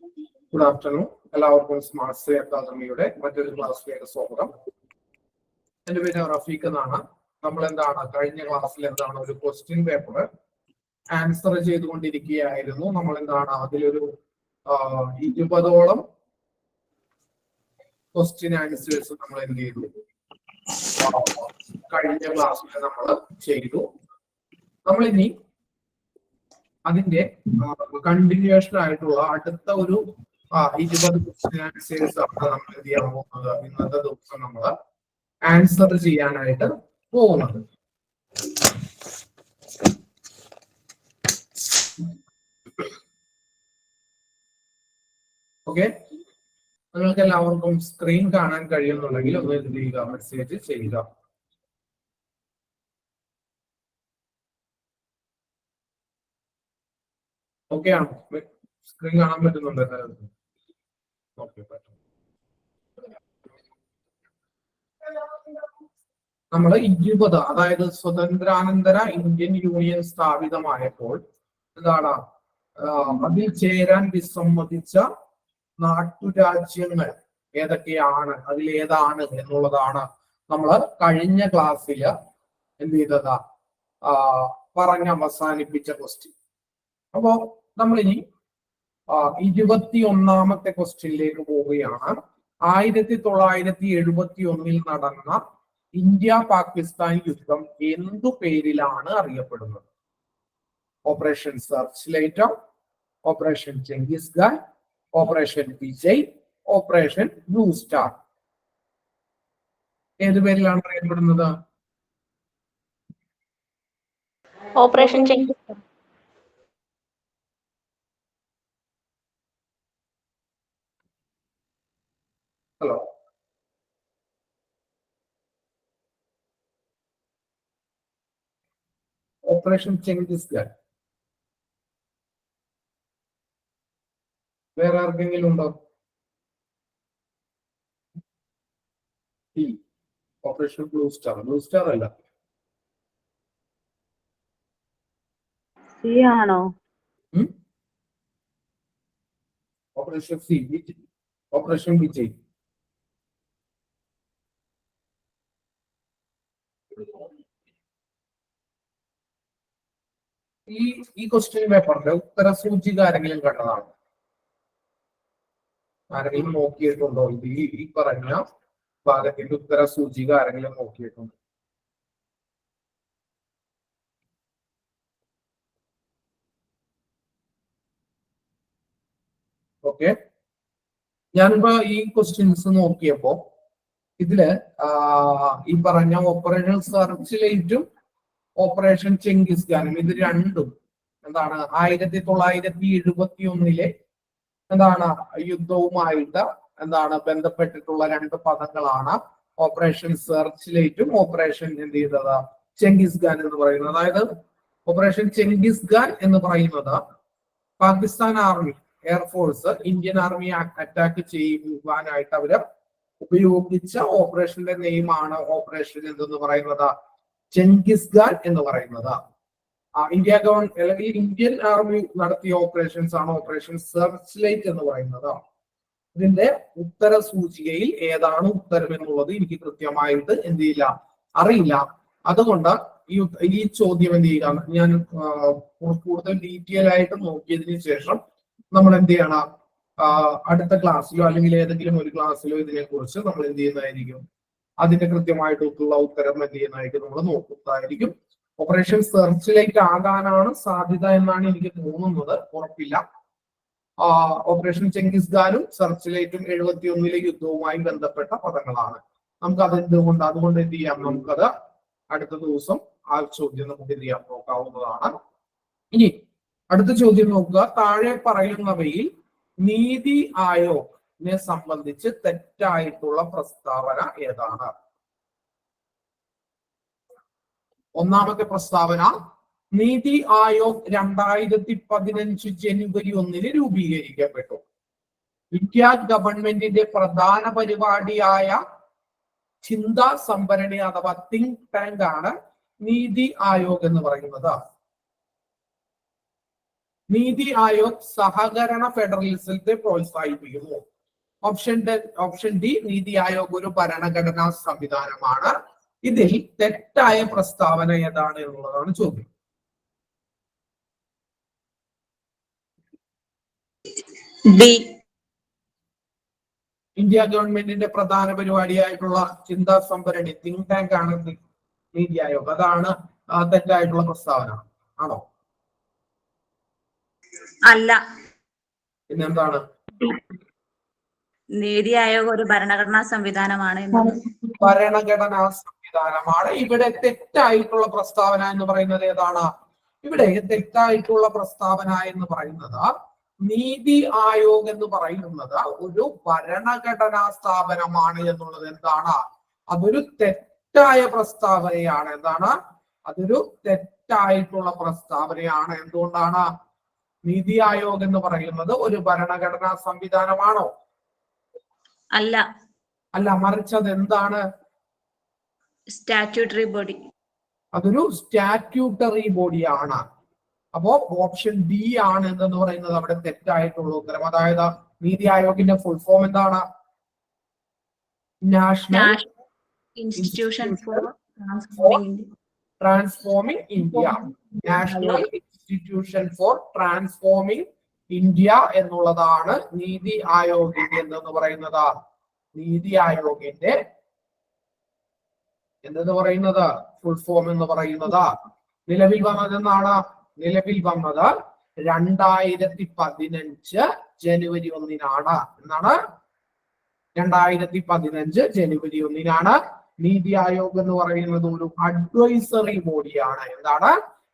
Good afternoon. എല്ലാവർക്കും smart say അക്കാദമിയുടെ മറ്റൊരു ക്ലാസ്സിലേക്ക് സ്വാഗതം. എന്റെ പേര് റഫീഖ് എന്നാണ്. നമ്മൾ എന്താണ് കഴിഞ്ഞ ക്ലാസ്സിൽ എന്താണ് ഒരു ക്വസ്റ്റ്യൻ പേപ്പർ ആൻസർ ചെയ്തുകൊണ്ടിരിക്കുകയായിരുന്നു. നമ്മൾ എന്താണ് അതിലൊരു 20ഓളം ക്വസ്റ്റ്യൻ ആൻസേഴ്സ് നമ്മൾ എന്ത് ചെയ്തു, കഴിഞ്ഞ ക്ലാസ്സിൽ നമ്മൾ ചെയ്തു. നമ്മളിനി അതിന്റെ കണ്ടിന്യൂഷൻ ആയിട്ടുള്ള അടുത്ത ഒരു 20 ക്വസ്റ്റ്യൻ ആൻസേഴ്സ് ആണ് നമ്മൾ എന്ത് ചെയ്യാൻ പോകുന്നത്. ഇന്നത്തെ ദിവസം നമ്മൾ ആൻസർ ചെയ്യാനായിട്ട് പോകുന്നത്. ഓക്കെ, നിങ്ങൾക്ക് എല്ലാവർക്കും സ്ക്രീൻ കാണാൻ കഴിയുന്നുണ്ടെങ്കിൽ ഒന്ന് എന്ത് ചെയ്യുക, മെസ്സേജ് ചെയ്യുക. ഓക്കെ ആണോ? സ്ക്രീൻ കാണാൻ പറ്റുന്നുണ്ട് എല്ലാവർക്കും? ഓക്കെ, പറ്റും. നമ്മൾ 20, അതായത് സ്വതന്ത്രാനന്തര ഇന്ത്യൻ യൂണിയൻ സ്ഥാപിതമായപ്പോൾ എന്താണ് അതിൽ ചേരാൻ വിസമ്മതിച്ച നാട്ടുരാജ്യങ്ങൾ ഏതൊക്കെയാണ്, അതിൽ ഏതാണ് എന്നുള്ളതാണ് നമ്മൾ കഴിഞ്ഞ ക്ലാസ്സിൽ എന്ത് ചെയ്തത്, പറഞ്ഞ് അവസാനിപ്പിച്ച ക്വസ്റ്റ്യൻ. അപ്പോ നമ്മളിനി 21ാമത്തെ ക്വസ്റ്റ്യനിലേക്ക് പോവുകയാണ്. 1971 നടന്ന ഇന്ത്യ പാകിസ്ഥാൻ യുദ്ധം എന്തു പേരിലാണ് അറിയപ്പെടുന്നത്? Operation search light, operation Genghis Khan, operation Vijay, operation blue star. ഏത് പേരിലാണ് അറിയപ്പെടുന്നത്? Operation Genghis Khan. Hello, operation Genghis Khan. വേറെ ആർക്കെങ്കിലും ഉണ്ടോ? Operation blue star. Blue star അല്ല, സി ആണോ? Operation C, operation Vijay. ഈ ക്വസ്റ്റ്യൻ പേപ്പറിന്റെ ഉത്തര സൂചിക ആരെങ്കിലും കണ്ടതാണ്? ആരെങ്കിലും നോക്കിയിട്ടുണ്ടോ? ഇത് ഈ പറഞ്ഞ ഭാഗത്തിന്റെ ഉത്തര സൂചിക ആരെങ്കിലും നോക്കിയിട്ടുണ്ടോ? ഓക്കെ, ഞാനിപ്പോ ഈ ക്വസ്റ്റ്യൻസ് നോക്കിയപ്പോ ഇതില് ഈ പറഞ്ഞ ഓപ്പറേഷൻ സെർച്ച് ലൈറ്റും ഓപ്പറേഷൻ ചെങ്കിസ് ഖാനും ഇത് രണ്ടും എന്താണ് 1971 എന്താണ് യുദ്ധവുമായിട്ട് എന്താണ് ബന്ധപ്പെട്ടിട്ടുള്ള രണ്ട് പദങ്ങളാണ്. ഓപ്പറേഷൻ സെർച്ച് ലൈറ്റും ഓപ്പറേഷൻ എന്ത് ചെയ്തത് ചെങ്കിസ് ഖാൻ എന്ന് പറയുന്നത്. അതായത് ഓപ്പറേഷൻ ചെങ്കിസ് ഖാൻ എന്ന് പറയുന്നത് പാകിസ്ഥാൻ ആർമി എയർഫോഴ്സ് ഇന്ത്യൻ ആർമിയെ അറ്റാക്ക് ചെയ്യുവാനായിട്ട് അവര് ഉപയോഗിച്ച ഓപ്പറേഷന്റെ നെയിമാണ് ഓപ്പറേഷൻ എന്തെന്ന് പറയുന്നത് ചെങ്കിസ് ഖാൻ എന്ന് പറയുന്നത്. ഇന്ത്യ ഗവൺമെന്റ് അല്ലെങ്കിൽ ഇന്ത്യൻ ആർമി നടത്തിയ ഓപ്പറേഷൻസ് ആണ് ഓപ്പറേഷൻ സെർച്ച് ലൈറ്റ് എന്ന് പറയുന്നത്. ഇതിന്റെ ഉത്തര സൂചികയിൽ ഏതാണ് ഉത്തരം എന്നുള്ളത് എനിക്ക് കൃത്യമായിട്ട് എന്ത് ചെയ്യില്ല, അറിയില്ല. അതുകൊണ്ട് ഈ ചോദ്യം എന്ത് ചെയ്യുക, ഞാൻ കൂടുതൽ ഡീറ്റെയിൽ ആയിട്ട് നോക്കിയതിനു ശേഷം നമ്മൾ എന്ത് ചെയ്യണം, അടുത്ത ക്ലാസ്സിലോ അല്ലെങ്കിൽ ഏതെങ്കിലും ഒരു ക്ലാസ്സിലോ ഇതിനെ കുറിച്ച് നമ്മൾ എന്ത് ചെയ്യുന്നതായിരിക്കും, അതിന്റെ കൃത്യമായിട്ടുള്ള ഉത്തരം എന്ത് ചെയ്യുന്നതായിരിക്കും നമ്മൾ നോക്കുന്നതായിരിക്കും. ഓപ്പറേഷൻ സെർച്ച് ലൈറ്റ് ആകാനാണ് സാധ്യത എന്നാണ് എനിക്ക് തോന്നുന്നത്, ഉറപ്പില്ല. ഓപ്പറേഷൻ ചെങ്കിസ് ഖാനും സെർച്ച് ലൈറ്റും 71 യുദ്ധവുമായി ബന്ധപ്പെട്ട പദങ്ങളാണ്. നമുക്ക് അതെന്തുകൊണ്ട് അതുകൊണ്ട് എന്ത് ചെയ്യാം, നമുക്കത് അടുത്ത ദിവസം ആ ചോദ്യം നമുക്ക് എന്ത് ചെയ്യാം, നോക്കാവുന്നതാണ്. ഇനി അടുത്ത ചോദ്യം നോക്കുക. താഴെ പറയുന്നവയിൽ നീതി ആയോഗിനെ സംബന്ധിച്ച് തെറ്റായിട്ടുള്ള പ്രസ്താവന ഏതാണ്? ഒന്നാമത്തെ പ്രസ്താവന, നീതി ആയോഗ് 2015 ജനുവരി 1 രൂപീകരിക്കപ്പെട്ടു. ഇന്ത്യ ഗവൺമെന്റിന്റെ പ്രധാന പരിപാടിയായ ചിന്താ സംഭരണി അഥവാ തിങ്ക് ടാങ്ക് ആണ് നീതി ആയോഗ് എന്ന് പറയുന്നത്. നീതി ആയോഗ് സഹകരണ ഫെഡറലിസത്തെ പ്രോത്സാഹിപ്പിക്കുന്നു. ഓപ്ഷൻ ഡി നീതി ആയോഗ് ഒരു ഭരണഘടനാ സംവിധാനമാണ്. ഇതിൽ തെറ്റായ പ്രസ്താവന ഏതാണ് എന്നുള്ളതാണ് ചോദ്യം. ബി. ഇന്ത്യ ഗവൺമെന്റിന്റെ പ്രധാന പരിപാടിയായിട്ടുള്ള ചിന്താ സംഭരണി തിങ്ക് ടാങ്ക് ആണ് നീതി ആയോഗ്. അതാണ് തെറ്റായിട്ടുള്ള പ്രസ്താവന ആണോ? അല്ല. പിന്നെന്താണ്? നീതി ആയോഗ് ഒരു ഭരണഘടനാ സംവിധാനമാണ്. ഭരണഘടനാ സംവിധാനമാണ്. ഇവിടെ തെറ്റായിട്ടുള്ള പ്രസ്താവന എന്ന് പറയുന്നത് ഏതാണ്? ഇവിടെ തെറ്റായിട്ടുള്ള പ്രസ്താവന എന്ന് പറയുന്നത് നീതി ആയോഗ് എന്ന് പറയുന്നത് ഒരു ഭരണഘടനാ സ്ഥാപനമാണ് എന്നുള്ളത് എന്താണ്? അതൊരു തെറ്റായ പ്രസ്താവനയാണ്. എന്താണ്? അതൊരു തെറ്റായിട്ടുള്ള പ്രസ്താവനയാണ്. എന്തുകൊണ്ടാണ്? നീതി ആയോഗ് എന്ന് പറയുന്നത് ഒരു ഭരണഘടനാ സംവിധാനമാണോ? അല്ല. അല്ല, മറിച്ച് അത് എന്താണ്? Statutory body. അതൊരു സ്റ്റാറ്റ്യൂട്ടറി ബോഡിയാണ്. അപ്പോ ഓപ്ഷൻ ഡി ആണ് എന്തെന്ന് പറയുന്നത് അവിടെ തെറ്റായിട്ടുള്ള ഉത്തരം. അതായത് നീതി ആയോഗിന്റെ ഫുൾ ഫോം എന്താണ്? National institution for transforming India. National institution for transforming India എന്നുള്ളതാണ് നീതി ആയോഗിന്റെ എന്തെന്ന് പറയുന്നത്. നീതി ആയോഗിന്റെ എന്തെന്ന് പറയുന്നത് ഫുൾ ഫോം എന്ന് പറയുന്നത്. നിലവിൽ വന്നത് എന്നാണ്? നിലവിൽ വന്നത് 2015 ജനുവരി 1 എന്നാണ്. 2015 ജനുവരി 1 നീതി ആയോഗ് എന്ന് പറയുന്നത് ഒരു അഡ്വൈസറി ബോഡിയാണ്. എന്താണ്?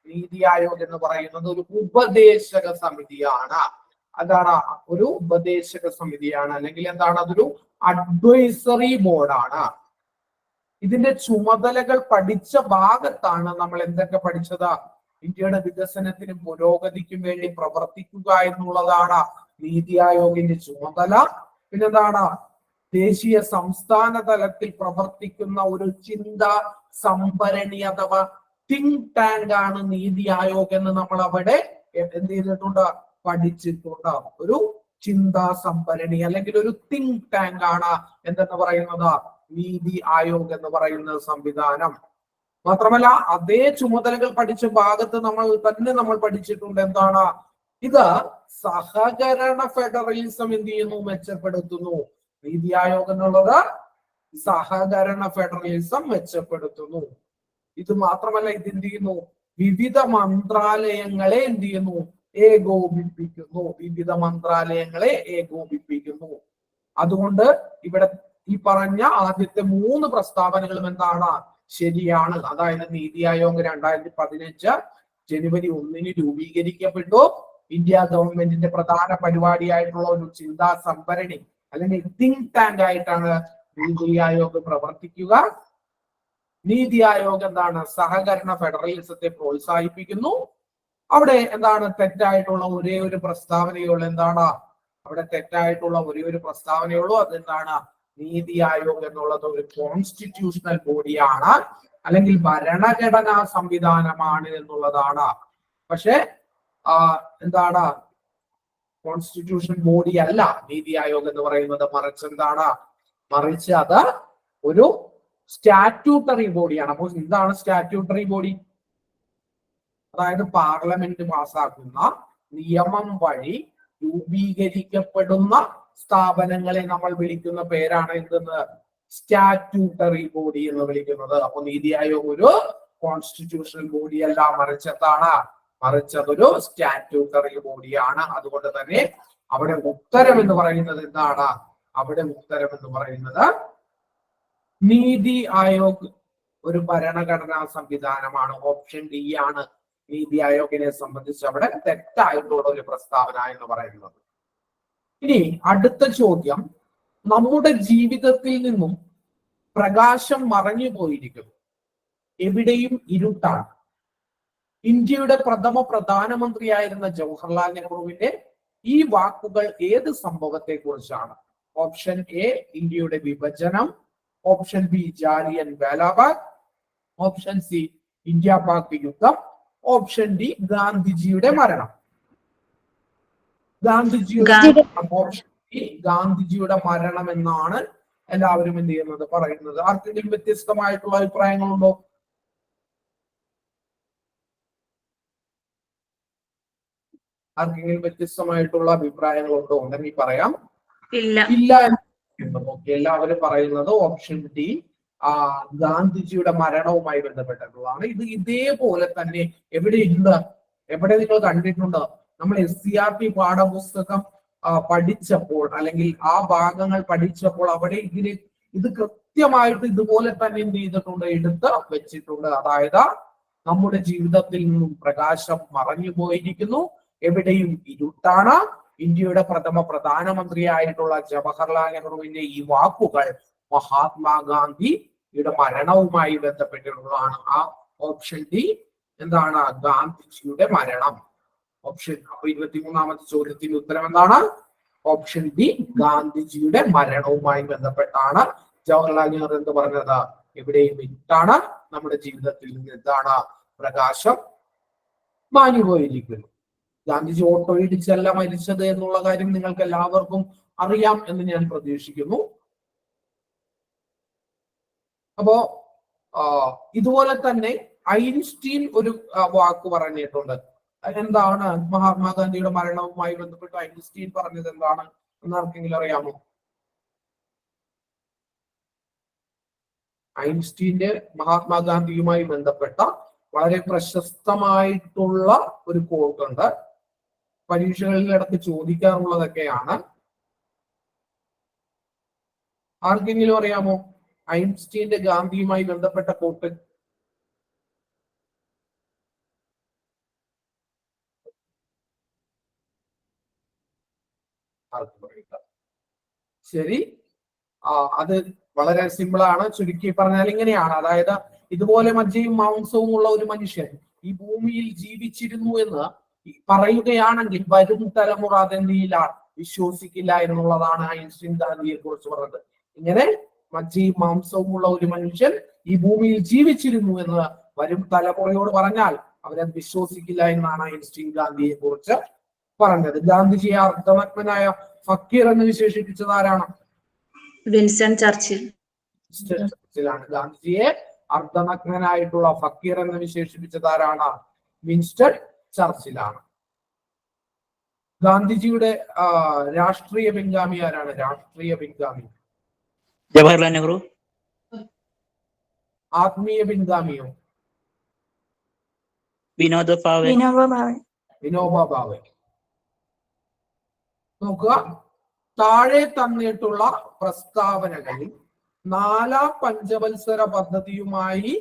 നീതി ആയോഗ് എന്ന് പറയുന്നത് ഒരു ഉപദേശക സമിതിയാണ്. അതാണ് ഒരു ഉപദേശക സമിതിയാണ്, അല്ലെങ്കിൽ എന്താണ്? അതൊരു അഡ്വൈസറി ബോർഡാണ്. ഇതിന്റെ ചുമതലകൾ പഠിച്ച ഭാഗത്താണ് നമ്മൾ എന്തൊക്കെ പഠിച്ചത്? ഇന്ത്യയുടെ വികസനത്തിനും പുരോഗതിക്കും വേണ്ടി പ്രവർത്തിക്കുക എന്നുള്ളതാണ് നീതി ആയോഗിന്റെ ചുമതല. പിന്നെന്താണ്? ദേശീയ സംസ്ഥാന തലത്തിൽ പ്രവർത്തിക്കുന്ന ഒരു ചിന്താ സംഭരണി അഥവാ തിങ്ക് ടാങ്ക് ആണ് നീതി ആയോഗ് എന്ന് നമ്മൾ അവിടെ എന്ത് ചെയ്തിട്ടുണ്ട്? പഠിച്ചിട്ടുണ്ട്. ഒരു ചിന്താ സംഭരണി അല്ലെങ്കിൽ ഒരു തിങ്ക് ടാങ്ക് ആണ് എന്തെന്ന് പറയുന്നത് നീതി ആയോഗ് എന്ന് പറയുന്ന സംവിധാനം. മാത്രമല്ല അതേ ചുമതലകൾ പഠിച്ച ഭാഗത്ത് നമ്മൾ പഠിച്ചിട്ടുണ്ട്. എന്താണ്? ഇത് സഹകരണ ഫെഡറലിസം എന്ത് ചെയ്യുന്നു? മെച്ചപ്പെടുത്തുന്നു. നീതി ആയോഗ് എന്നുള്ളത് സഹകരണ ഫെഡറലിസം മെച്ചപ്പെടുത്തുന്നു. ഇത് മാത്രമല്ല, ഇത് എന്ത് ചെയ്യുന്നു? വിവിധ മന്ത്രാലയങ്ങളെ എന്ത് ചെയ്യുന്നു? ഏകോപിപ്പിക്കുന്നു. വിവിധ മന്ത്രാലയങ്ങളെ ഏകോപിപ്പിക്കുന്നു. അതുകൊണ്ട് ഇവിടെ ഈ പറഞ്ഞ ആദ്യത്തെ 3 പ്രസ്താവനകളും എന്താണ്? ശരിയാണ്. അതായത് നീതി ആയോഗ് 2015 ജനുവരി 1 രൂപീകരിക്കപ്പെട്ടു. ഇന്ത്യ ഗവൺമെന്റിന്റെ പ്രധാന പരിപാടിയായിട്ടുള്ള ഒരു ചിന്താ സംഭരണി അല്ലെങ്കിൽ തിങ്ക് ടാങ്ക് ആയിട്ടാണ് നീതി ആയോഗ് പ്രവർത്തിക്കുക. നീതി ആയോഗ് എന്താണ്? സഹകരണ ഫെഡറലിസത്തെ പ്രോത്സാഹിപ്പിക്കുന്നു. അവിടെ എന്താണ് തെറ്റായിട്ടുള്ള ഒരേ ഒരു പ്രസ്താവനയുള്ളൂ? എന്താണ് അവിടെ തെറ്റായിട്ടുള്ള ഒരേ ഒരു പ്രസ്താവനയുള്ളൂ? അതെന്താണ്? നീതി ആയോഗ് എന്നുള്ളത് ഒരു കോൺസ്റ്റിറ്റ്യൂഷണൽ ബോഡിയാണ്, അല്ലെങ്കിൽ ഭരണഘടനാ സംവിധാനമാണ് എന്നുള്ളതാണ്. പക്ഷെ എന്താണ്? കോൺസ്റ്റിറ്റ്യൂഷൻ ബോഡി അല്ല നീതി ആയോഗ് എന്ന് പറയുന്നത്. മറിച്ച് എന്താണ്? മറിച്ച് അത് ഒരു സ്റ്റാറ്റ്യൂട്ടറി ബോഡിയാണ്. അപ്പോൾ എന്താണ് സ്റ്റാറ്റ്യൂട്ടറി ബോഡി? അതായത് പാർലമെന്റ് പാസാക്കുന്ന നിയമം വഴി രൂപീകരിക്കപ്പെടുന്ന സ്ഥാപനങ്ങളെ നമ്മൾ വിളിക്കുന്ന പേരാണ് എന്തെന്ന്? സ്റ്റാറ്റ്യൂട്ടറി ബോഡി എന്ന് വിളിക്കുന്നത്. അപ്പൊ നീതി ആയോഗ് ഒരു കോൺസ്റ്റിറ്റ്യൂഷണൽ ബോഡി അല്ല, മറിച്ചതൊരു സ്റ്റാറ്റ്യൂട്ടറി ബോഡിയാണ്. അതുകൊണ്ട് തന്നെ അവിടെ ഉത്തരം എന്ന് പറയുന്നത് എന്താണ്? അവിടെ ഉത്തരം എന്ന് പറയുന്നത് നീതി ആയോഗ് ഒരു ഭരണഘടനാ സംവിധാനമാണ്. ഓപ്ഷൻ ഡി ആണ് നീതി ആയോഗിനെ സംബന്ധിച്ച് അവിടെ തെറ്റായിട്ടുള്ള ഒരു പ്രസ്താവന എന്ന് പറയുന്നത്. ഇനി അടുത്ത ചോദ്യം, നമ്മുടെ ജീവിതത്തിൽ നിന്നും പ്രകാശം മറഞ്ഞു പോയിരിക്കുന്നു, എവിടെയും ഇരുട്ടാണ്. ഇന്ത്യയുടെ പ്രഥമ പ്രധാനമന്ത്രിയായിരുന്ന ജവഹർലാൽ നെഹ്റുവിന്റെ ഈ വാക്കുകൾ ഏത് സംഭവത്തെ കുറിച്ചാണ്? ഓപ്ഷൻ എ ഇന്ത്യയുടെ വിഭജനം, option B Jallian Wala Bagh, option C India Pak യുദ്ധം, ഓപ്ഷൻ ഡി ഗാന്ധിജിയുടെ മരണം. ഗാന്ധിജിയുടെ മരണം എന്നാണ് എല്ലാവരും എന്ത് ചെയ്യുന്നത് പറയുന്നത്. ആർക്കെങ്കിലും വ്യത്യസ്തമായിട്ടുള്ള അഭിപ്രായങ്ങളുണ്ടോ? ആർക്കെങ്കിലും വ്യത്യസ്തമായിട്ടുള്ള അഭിപ്രായങ്ങളുണ്ടോ? ഉണ്ടെങ്കിൽ പറയാം. ഇല്ല എന്ന് നോക്കി എല്ലാവരും പറയുന്നത് ഓപ്ഷൻ ഡി ഗാന്ധിജിയുടെ മരണവുമായി ബന്ധപ്പെട്ടിട്ടുള്ളതാണ്. ഇത് ഇതേപോലെ തന്നെ എവിടെ നിങ്ങൾ കണ്ടിട്ടുണ്ട്? നമ്മൾ SCRT പാഠപുസ്തകം പഠിച്ചപ്പോൾ അല്ലെങ്കിൽ ആ ഭാഗങ്ങൾ പഠിച്ചപ്പോൾ അവിടെ ഇത് കൃത്യമായിട്ട് ഇതുപോലെ തന്നെ എന്ത് ചെയ്തിട്ടുണ്ട്, എടുത്ത് വെച്ചിട്ടുണ്ട്. അതായത് നമ്മുടെ ജീവിതത്തിൽ നിന്നും പ്രകാശം മറഞ്ഞു പോയിരിക്കുന്നു, എവിടെയും ഇരുട്ടാണ്. ഇന്ത്യയുടെ പ്രഥമ പ്രധാനമന്ത്രിയായിട്ടുള്ള ജവഹർലാൽ നെഹ്റുവിന്റെ ഈ വാക്കുകൾ മഹാത്മാഗാന്ധിയുടെ മരണവുമായി ബന്ധപ്പെട്ടിട്ടുള്ളതാണ്. ആ ഓപ്ഷൻ ഡി എന്താണ്? ഗാന്ധിജിയുടെ മരണം. ഓപ്ഷൻ അപ്പൊ 23ാമത്തെ ചോദ്യത്തിന്റെ ഉത്തരം എന്താണ്? ഓപ്ഷൻ ഡി ഗാന്ധിജിയുടെ മരണവുമായി ബന്ധപ്പെട്ടാണ് ജവഹർലാൽ നെഹ്റു എന്ന് പറഞ്ഞത്. എവിടെയും ഇരുട്ടാണ്, നമ്മുടെ ജീവിതത്തിൽ നിന്ന് എന്താണ്? പ്രകാശം മാഞ്ഞുപോയിരിക്കുന്നു. ഗാന്ധിജി ഓട്ടോ ഇടിച്ചല്ല മരിച്ചത് എന്നുള്ള കാര്യം നിങ്ങൾക്ക് എല്ലാവർക്കും അറിയാം എന്ന് ഞാൻ പ്രതീക്ഷിക്കുന്നു. അപ്പോ ഇതുപോലെ തന്നെ ഐൻസ്റ്റീൻ ഒരു വാക്ക് പറഞ്ഞിട്ടുണ്ട്. എന്താണ് മഹാത്മാഗാന്ധിയുടെ മരണവുമായി ബന്ധപ്പെട്ട് ഐൻസ്റ്റീൻ പറഞ്ഞത് എന്താണ് എന്ന് ആർക്കെങ്കിലും അറിയാമോ? ഐൻസ്റ്റീന്റെ മഹാത്മാഗാന്ധിയുമായി ബന്ധപ്പെട്ട വളരെ പ്രശസ്തമായിട്ടുള്ള ഒരു കോട്ടുണ്ട്. പരീക്ഷകളിൽ ഇടയ്ക്ക് ചോദിക്കാറുള്ളതൊക്കെയാണ്. ആർക്കെങ്കിലും അറിയാമോ ഐൻസ്റ്റീന്റെ ഗാന്ധിയുമായി ബന്ധപ്പെട്ട കോട്ട്? ശരി, അത് വളരെ സിമ്പിളാണ്. ചുരുക്കി പറഞ്ഞാൽ ഇങ്ങനെയാണ്. അതായത് ഇതുപോലെ മജ്ജയും മാംസവും ഉള്ള ഒരു മനുഷ്യൻ ഈ ഭൂമിയിൽ ജീവിച്ചിരുന്നു എന്ന് പറയുകയാണെങ്കിൽ വരും തലമുറ അതെന്തിയില്ല, വിശ്വസിക്കില്ല എന്നുള്ളതാണ് ഐൻസ്റ്റീൻ ഗാന്ധിയെ കുറിച്ച് പറഞ്ഞത്. ഇങ്ങനെ മജ്ജയും മാംസവും ഉള്ള ഒരു മനുഷ്യൻ ഈ ഭൂമിയിൽ ജീവിച്ചിരുന്നു എന്ന് വരും തലമുറയോട് പറഞ്ഞാൽ അവരത് വിശ്വസിക്കില്ല എന്നാണ് ഐൻസ്റ്റീൻ ഗാന്ധിയെ കുറിച്ച് പറഞ്ഞത്. ഗാന്ധിജിയെ അർദ്ധനഗ്നനായ ഫക്കീർ എന്ന് വിശേഷിപ്പിച്ചത് ആരാണ്? Winston Churchill. ഗാന്ധിജിയെ അർദ്ധനഗ്നനായിട്ടുള്ള ഫക്കീർ എന്ന് വിശേഷിപ്പിച്ചത് ആരാണ്? വിൻസ്റ്റൺ ചർച്ചിലാണ്. ഗാന്ധിജിയുടെ രാഷ്ട്രീയ പിൻഗാമി ആരാണ്? രാഷ്ട്രീയ പിൻഗാമി ജവഹർലാൽ നെഹ്റു. ആത്മീയ പിൻഗാമിയോ? വിനോബ ഭാവെ. നോക്കുക, താഴെ തന്നിട്ടുള്ള പ്രസ്താവനകളിൽ 4ാം പഞ്ചവത്സര പദ്ധതിയുമായി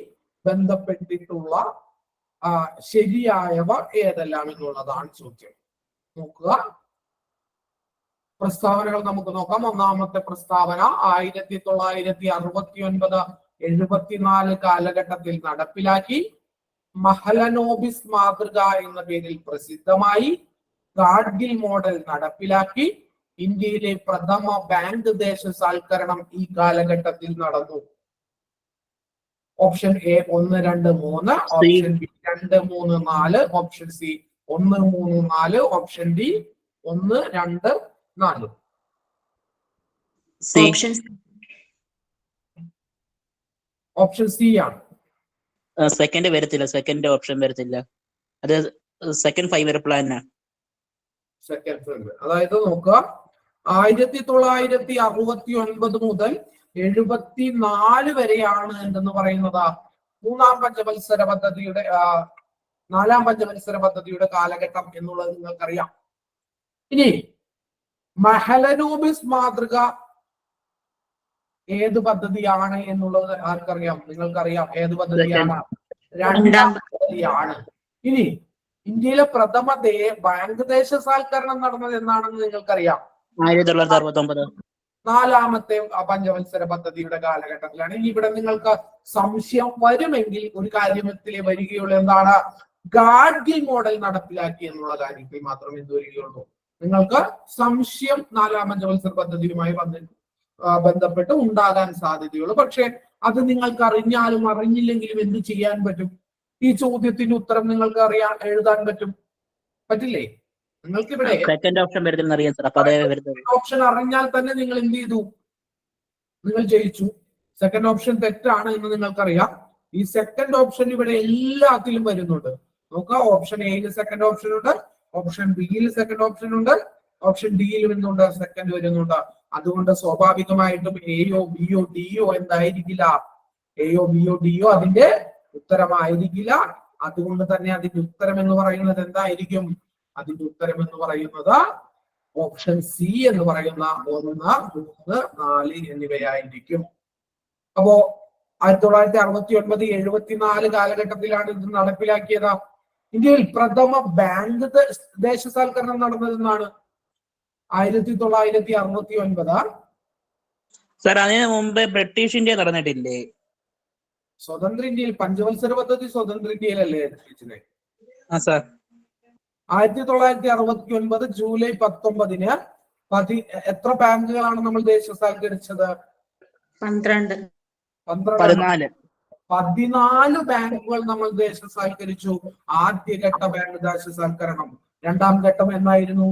ബന്ധപ്പെട്ടിട്ടുള്ള ശരിയായവ ഏതെല്ലാം എന്നുള്ളതാണ് ചോദ്യം. നോക്കുക, പ്രസ്താവനകൾ നമുക്ക് നോക്കാം. ഒന്നാമത്തെ പ്രസ്താവന 1969-74 കാലഘട്ടത്തിൽ നടപ്പിലാക്കി. മഹലനോബിസ് മാതൃക എന്ന പേരിൽ പ്രസിദ്ധമായി. ഗാഡ്ഗിൽ മോഡൽ നടപ്പിലാക്കി. ഇന്ത്യയിലെ പ്രഥമ ബാങ്ക് ദേശസാൽക്കരണം ഈ കാലഘട്ടത്തിൽ നടന്നു. Option A 1, 2, 3, option B 2, 3, 4, option C 1, 3, 4, option D 1, 2, 4. Option C ആണ്. സെക്കൻഡ് വരത്തില്ല, സെക്കൻഡ് ഓപ്ഷൻ വരത്തില്ല. അത് സെക്കൻഡ് 5 ഇയർ പ്ലാനാണ്. അതായത് നോക്കുക, 1969 മുതൽ 74 വരെയാണ് എന്തെന്ന് പറയുന്നത് 4ാം പഞ്ചവത്സര പദ്ധതിയുടെ കാലഘട്ടം എന്നുള്ളത് നിങ്ങൾക്കറിയാം. ഇനി മഹലനോബിസ് മാതൃക ഏത് പദ്ധതിയാണ് എന്നുള്ളത് ആർക്കറിയാം? നിങ്ങൾക്കറിയാം ഏത് പദ്ധതിയാണ്? 2ാം പദ്ധതിയാണ്. ഇനി ഇന്ത്യയിലെ പ്രഥമ ബാങ്ക് ദേശസാൽക്കരണം നടന്നത് എന്നാണെന്ന് നിങ്ങൾക്കറിയാം? 1969. 4ാമത്തെ പഞ്ചവത്സര പദ്ധതിയുടെ കാലഘട്ടത്തിലാണ്. ഇനി ഇവിടെ നിങ്ങൾക്ക് സംശയം വരുമെങ്കിൽ ഒരു കാര്യത്തിലേ വരികയുള്ളൂ. എന്താണ്? ഗാഡ്ഗിൽ മോഡൽ നടപ്പിലാക്കി എന്നുള്ള കാര്യത്തിൽ മാത്രമേ എന്ത് വരികയുള്ളൂ. നിങ്ങൾക്ക് സംശയം 4ാം പഞ്ചവത്സര പദ്ധതിയുമായി ബന്ധപ്പെട്ട് ഉണ്ടാകാൻ സാധ്യതയുള്ളൂ. പക്ഷെ അത് നിങ്ങൾക്ക് അറിഞ്ഞാലും അറിഞ്ഞില്ലെങ്കിലും എന്ത് ചെയ്യാൻ പറ്റും? ഈ ചോദ്യത്തിന്റെ ഉത്തരം നിങ്ങൾക്ക് എഴുതാൻ പറ്റും, പറ്റില്ലേ? നിങ്ങൾക്ക് ഇവിടെ സെക്കൻഡ് ഓപ്ഷൻ വരത്തില്ലെന്ന് അറിയാം സാർ. അപ്പൊ അതേ വരുന്നത്. ഓപ്ഷൻ അറിഞ്ഞാൽ തന്നെ നിങ്ങൾ എന്ത് ചെയ്തു? നിങ്ങൾ ജയിച്ചു. സെക്കൻഡ് ഓപ്ഷൻ തെറ്റാണ് എന്ന് നിങ്ങൾക്കറിയാം. ഈ സെക്കൻഡ് ഓപ്ഷൻ ഇവിടെ എല്ലാത്തിലും വരുന്നുണ്ട്. നോക്കുക, ഓപ്ഷൻ എയിൽ സെക്കൻഡ് ഓപ്ഷൻ ഉണ്ട്, ഓപ്ഷൻ ബിയിൽ സെക്കൻഡ് ഓപ്ഷൻ ഉണ്ട്, ഓപ്ഷൻ ഡിയിലും എന്തുണ്ട്? സെക്കൻഡ് വരുന്നുണ്ട്. അതുകൊണ്ട് സ്വാഭാവികമായിട്ടും എയോ ബിയോ ഡിയോ എന്തായിരിക്കില്ല? എയോ ബിയോ ഡിയോ അതിന്റെ ഉത്തരമായിരിക്കില്ല. അതുകൊണ്ട് തന്നെ അതിന്റെ ഉത്തരം എന്ന് പറയുന്നത് എന്തായിരിക്കും? അതിന്റെ ഉത്തരം എന്ന് പറയുന്നത് ഓപ്ഷൻ സി എന്ന് പറയുന്ന 1, 3, 4 എന്നിവയായിരിക്കും. അപ്പോ 1969, 74 കാലഘട്ടത്തിലാണ് ഇത് നടപ്പിലാക്കിയത്. ഇന്ത്യയിൽ പ്രഥമ ബാങ്ക് ദേശസാൽക്കരണം നടന്നതെന്നാണ് 1969. സാർ അതിന് മുമ്പേ ബ്രിട്ടീഷ് ഇന്ത്യ നടന്നിട്ടില്ലേ? സ്വതന്ത്ര ഇന്ത്യയിൽ പഞ്ചവത്സര പദ്ധതി സ്വതന്ത്ര ഇന്ത്യയിലല്ലേ രക്ഷിച്ചത്? ആ സാർ. 1969 ജൂലൈ 19-ന് എത്ര ബാങ്കുകളാണ് നമ്മൾ ദേശസാൽക്കരിച്ചത്? 12. 14. 14 ബാങ്കുകൾ നമ്മൾ ദേശസാൽക്കരിച്ചു. ആദ്യഘട്ട ബാങ്ക് ദേശസാൽക്കരണം. രണ്ടാം ഘട്ടം എന്നായിരുന്നു?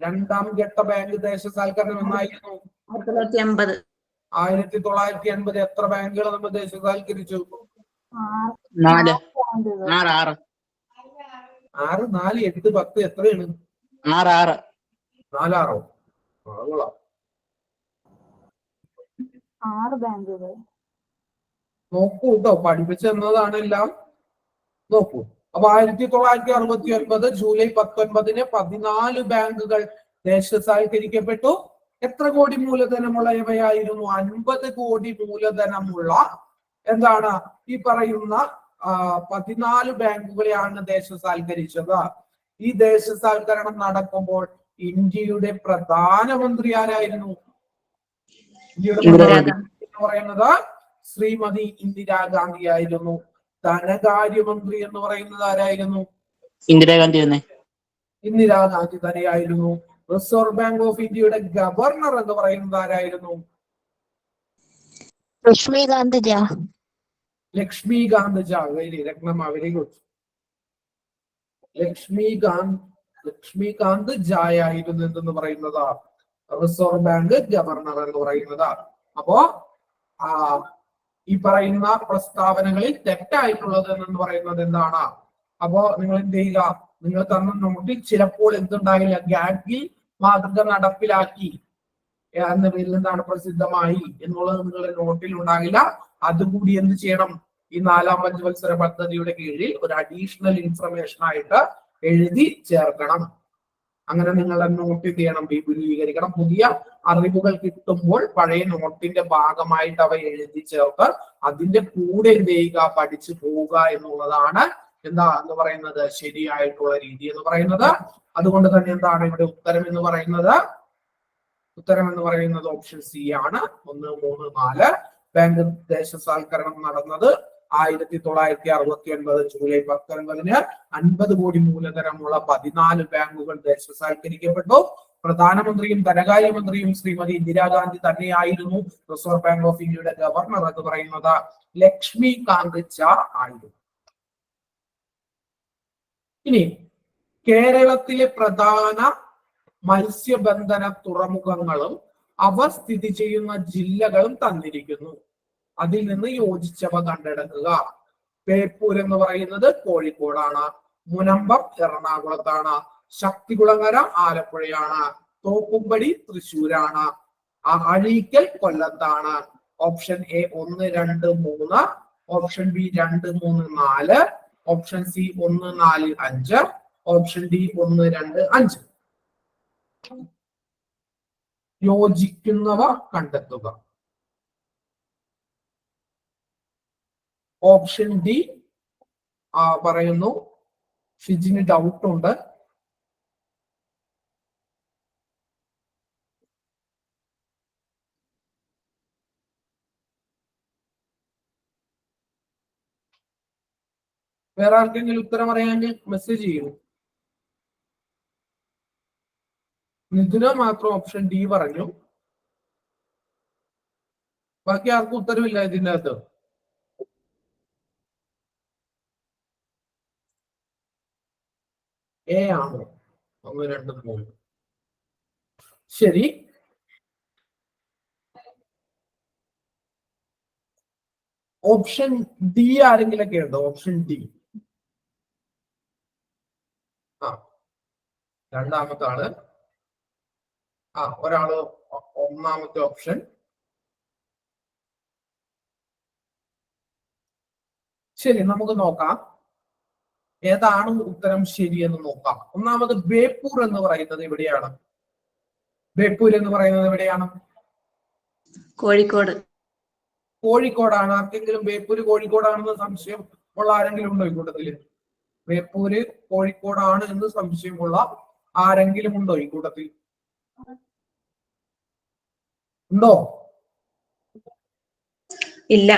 രണ്ടാം ഘട്ട ബാങ്ക് ദേശസാൽക്കരണം എന്നായിരുന്നു? 1980. 1980 എത്ര ബാങ്കുകൾ നമ്മൾ ദേശസാൽക്കരിച്ചു? 4, 6, 6, 4, 8, 10 എത്രയാണ്? 6. 4, 6. 6 ബാങ്കുകൾ. നോക്കൂ കേട്ടോ, പഠിപ്പിച്ചു തന്നതാണ് എല്ലാം. നോക്കൂ. അപ്പൊ 1969 ജൂലൈ 19-ന് 14 ബാങ്കുകൾ ദേശസാൽക്കരിക്കപ്പെട്ടു. എത്ര കോടി മൂലധനമുള്ളവയായിരുന്നു? 50 കോടി മൂലധനമുള്ള എന്താണ് ഈ പറയുന്ന 14 ബാങ്കുകളെയാണ് ദേശസാൽക്കരിച്ചത്. ഈ ദേശസാൽക്കരണം നടക്കുമ്പോൾ ഇന്ത്യയുടെ പ്രധാനമന്ത്രി ആരായിരുന്നു? ഇന്ത്യയുടെ പ്രധാനമന്ത്രി എന്ന് പറയുന്നത് ശ്രീമതി ഇന്ദിരാഗാന്ധി ആയിരുന്നു. ധനകാര്യമന്ത്രി എന്ന് പറയുന്നത് ആരായിരുന്നു? ഇന്ദിരാഗാന്ധി തന്നെ. ഇന്ദിരാഗാന്ധി തന്നെയായിരുന്നു. റിസർവ് ബാങ്ക് ഓഫ് ഇന്ത്യയുടെ ഗവർണർ എന്ന് പറയുന്നത് ആരായിരുന്നു? ലക്ഷ്മികാന്ത് ജാ. ലക്ഷ്മികാന്ത് ജാ. Very good. ലക്ഷ്മികാന്ത് ജായ ആയിരുന്നു എന്തെന്ന് പറയുന്നത് റിസർവ് ബാങ്ക് ഗവർണർ എന്ന് പറയുന്നത്. അപ്പോ ഈ പറയുന്ന പ്രസ്താവനകളിൽ തെറ്റായിട്ടുള്ളത് എന്ന് പറയുന്നത് എന്താണ്? അപ്പോ നിങ്ങൾ എന്ത് ചെയ്യുക? നിങ്ങൾ തന്ന നോട്ടിൽ ചിലപ്പോൾ എന്തുണ്ടാകില്ല, ഗാഡ്ഗിൽ മാതൃക നടപ്പിലാക്കി എന്ന പേരിൽ എന്താണ് പ്രസിദ്ധമായി എന്നുള്ളത് നിങ്ങളുടെ നോട്ടിൽ ഉണ്ടാകില്ല. അതുകൂടി എന്ത് ചെയ്യണം? ഈ 4ാം പഞ്ചവത്സര പദ്ധതിയുടെ കീഴിൽ ഒരു അഡീഷണൽ ഇൻഫർമേഷൻ ആയിട്ട് എഴുതി ചേർക്കണം. അങ്ങനെ നിങ്ങളുടെ നോട്ട് ചെയ്യണം, വിപുലീകരിക്കണം. പുതിയ അറിവുകൾ കിട്ടുമ്പോൾ പഴയ നോട്ടിന്റെ ഭാഗമായിട്ട് അവ എഴുതി ചേർത്ത് അതിന്റെ കൂടെ എന്ത് ചെയ്യുക? പഠിച്ചു പോവുക എന്നുള്ളതാണ് എന്താ എന്ന് പറയുന്നത് ശരിയായിട്ടുള്ള രീതി എന്ന് പറയുന്നത്. അതുകൊണ്ട് തന്നെ എന്താണ് ഇവിടെ ഉത്തരം എന്ന് പറയുന്നത്? ഉത്തരം എന്ന് പറയുന്നത് ഓപ്ഷൻ സി ആണ്. 1, 3, 4 ബാങ്ക് ദേശസാൽക്കരണം നടന്നത് 1969 ജൂലൈ 19-ന് 50 കോടി മൂലധനമുള്ള 14 ബാങ്കുകൾ ദേശസാൽക്കരിക്കപ്പെട്ടു. പ്രധാനമന്ത്രിയും ധനകാര്യമന്ത്രിയും ശ്രീമതി ഇന്ദിരാഗാന്ധി തന്നെയായിരുന്നു. റിസർവ് ബാങ്ക് ഓഫ് ഇന്ത്യയുടെ ഗവർണർ എന്ന് പറയുന്നത് ലക്ഷ്മികാന്ത് ജാ ആയിരുന്നു. ഇനി കേരളത്തിലെ പ്രധാന മത്സ്യബന്ധന തുറമുഖങ്ങളും അവ സ്ഥിതി ചെയ്യുന്ന ജില്ലകളും തന്നിരിക്കുന്നു. അതിൽ നിന്ന് യോജിച്ചവ കണ്ടെടുക്കുക. ബേപ്പൂർ എന്ന് പറയുന്നത് കോഴിക്കോടാണ്. മുനമ്പം എറണാകുളത്താണ്. ശക്തികുളങ്ങര ആലപ്പുഴയാണ്. തോപ്പുംപടി തൃശ്ശൂരാണ്. അഴീക്കൽ കൊല്ലത്താണ്. Option A 1, 2, 3, option B 2, 3, 4, option C 1, 4, 5, option D 1, 2, 5. യോജിക്കുന്നവ കണ്ടെത്തുക. ഓപ്ഷൻ ഡി പറയുന്നു. ഷിജിന് ഡൗട്ട് ഉണ്ട്. വേറെ ആർക്കെങ്കിലും ഉത്തരം അറിയാമെങ്കിൽ മെസ്സേജ് ചെയ്യൂ. നിതുന മാത്രം ഓപ്ഷൻ ഡി പറഞ്ഞു. ബാക്കി ആർക്കും ഉത്തരവില്ല ഇതിൻ്റെ അകത്ത്. എ ആണോ? 1, 2, 3. ശരി. ഓപ്ഷൻ ഡി ആരെങ്കിലൊക്കെ ഉണ്ടോ? Option D. ആ, രണ്ടാമത്തെ ആള്. ഒരാള് ഒന്നാമത്തെ ഓപ്ഷൻ. ശരി, നമുക്ക് നോക്കാം ഏതാണ് ഉത്തരം ശരിയെന്ന് നോക്കാം. ഒന്നാമത് ബേപ്പൂർ എന്ന് പറയുന്നത് എവിടെയാണ്? ബേപ്പൂർ എന്ന് പറയുന്നത് എവിടെയാണ്? കോഴിക്കോട്. കോഴിക്കോടാണ്. ആർക്കെങ്കിലും ബേപ്പൂര് കോഴിക്കോടാണെന്ന് സംശയം ഉള്ള ആരെങ്കിലും ഉണ്ടോ ഈ കൂട്ടത്തില്? ബേപ്പൂര് കോഴിക്കോടാണ് എന്ന് സംശയമുള്ള ആരെങ്കിലും ഉണ്ടോ ഈ കൂട്ടത്തിൽ? ഉണ്ടോ? ഇല്ല.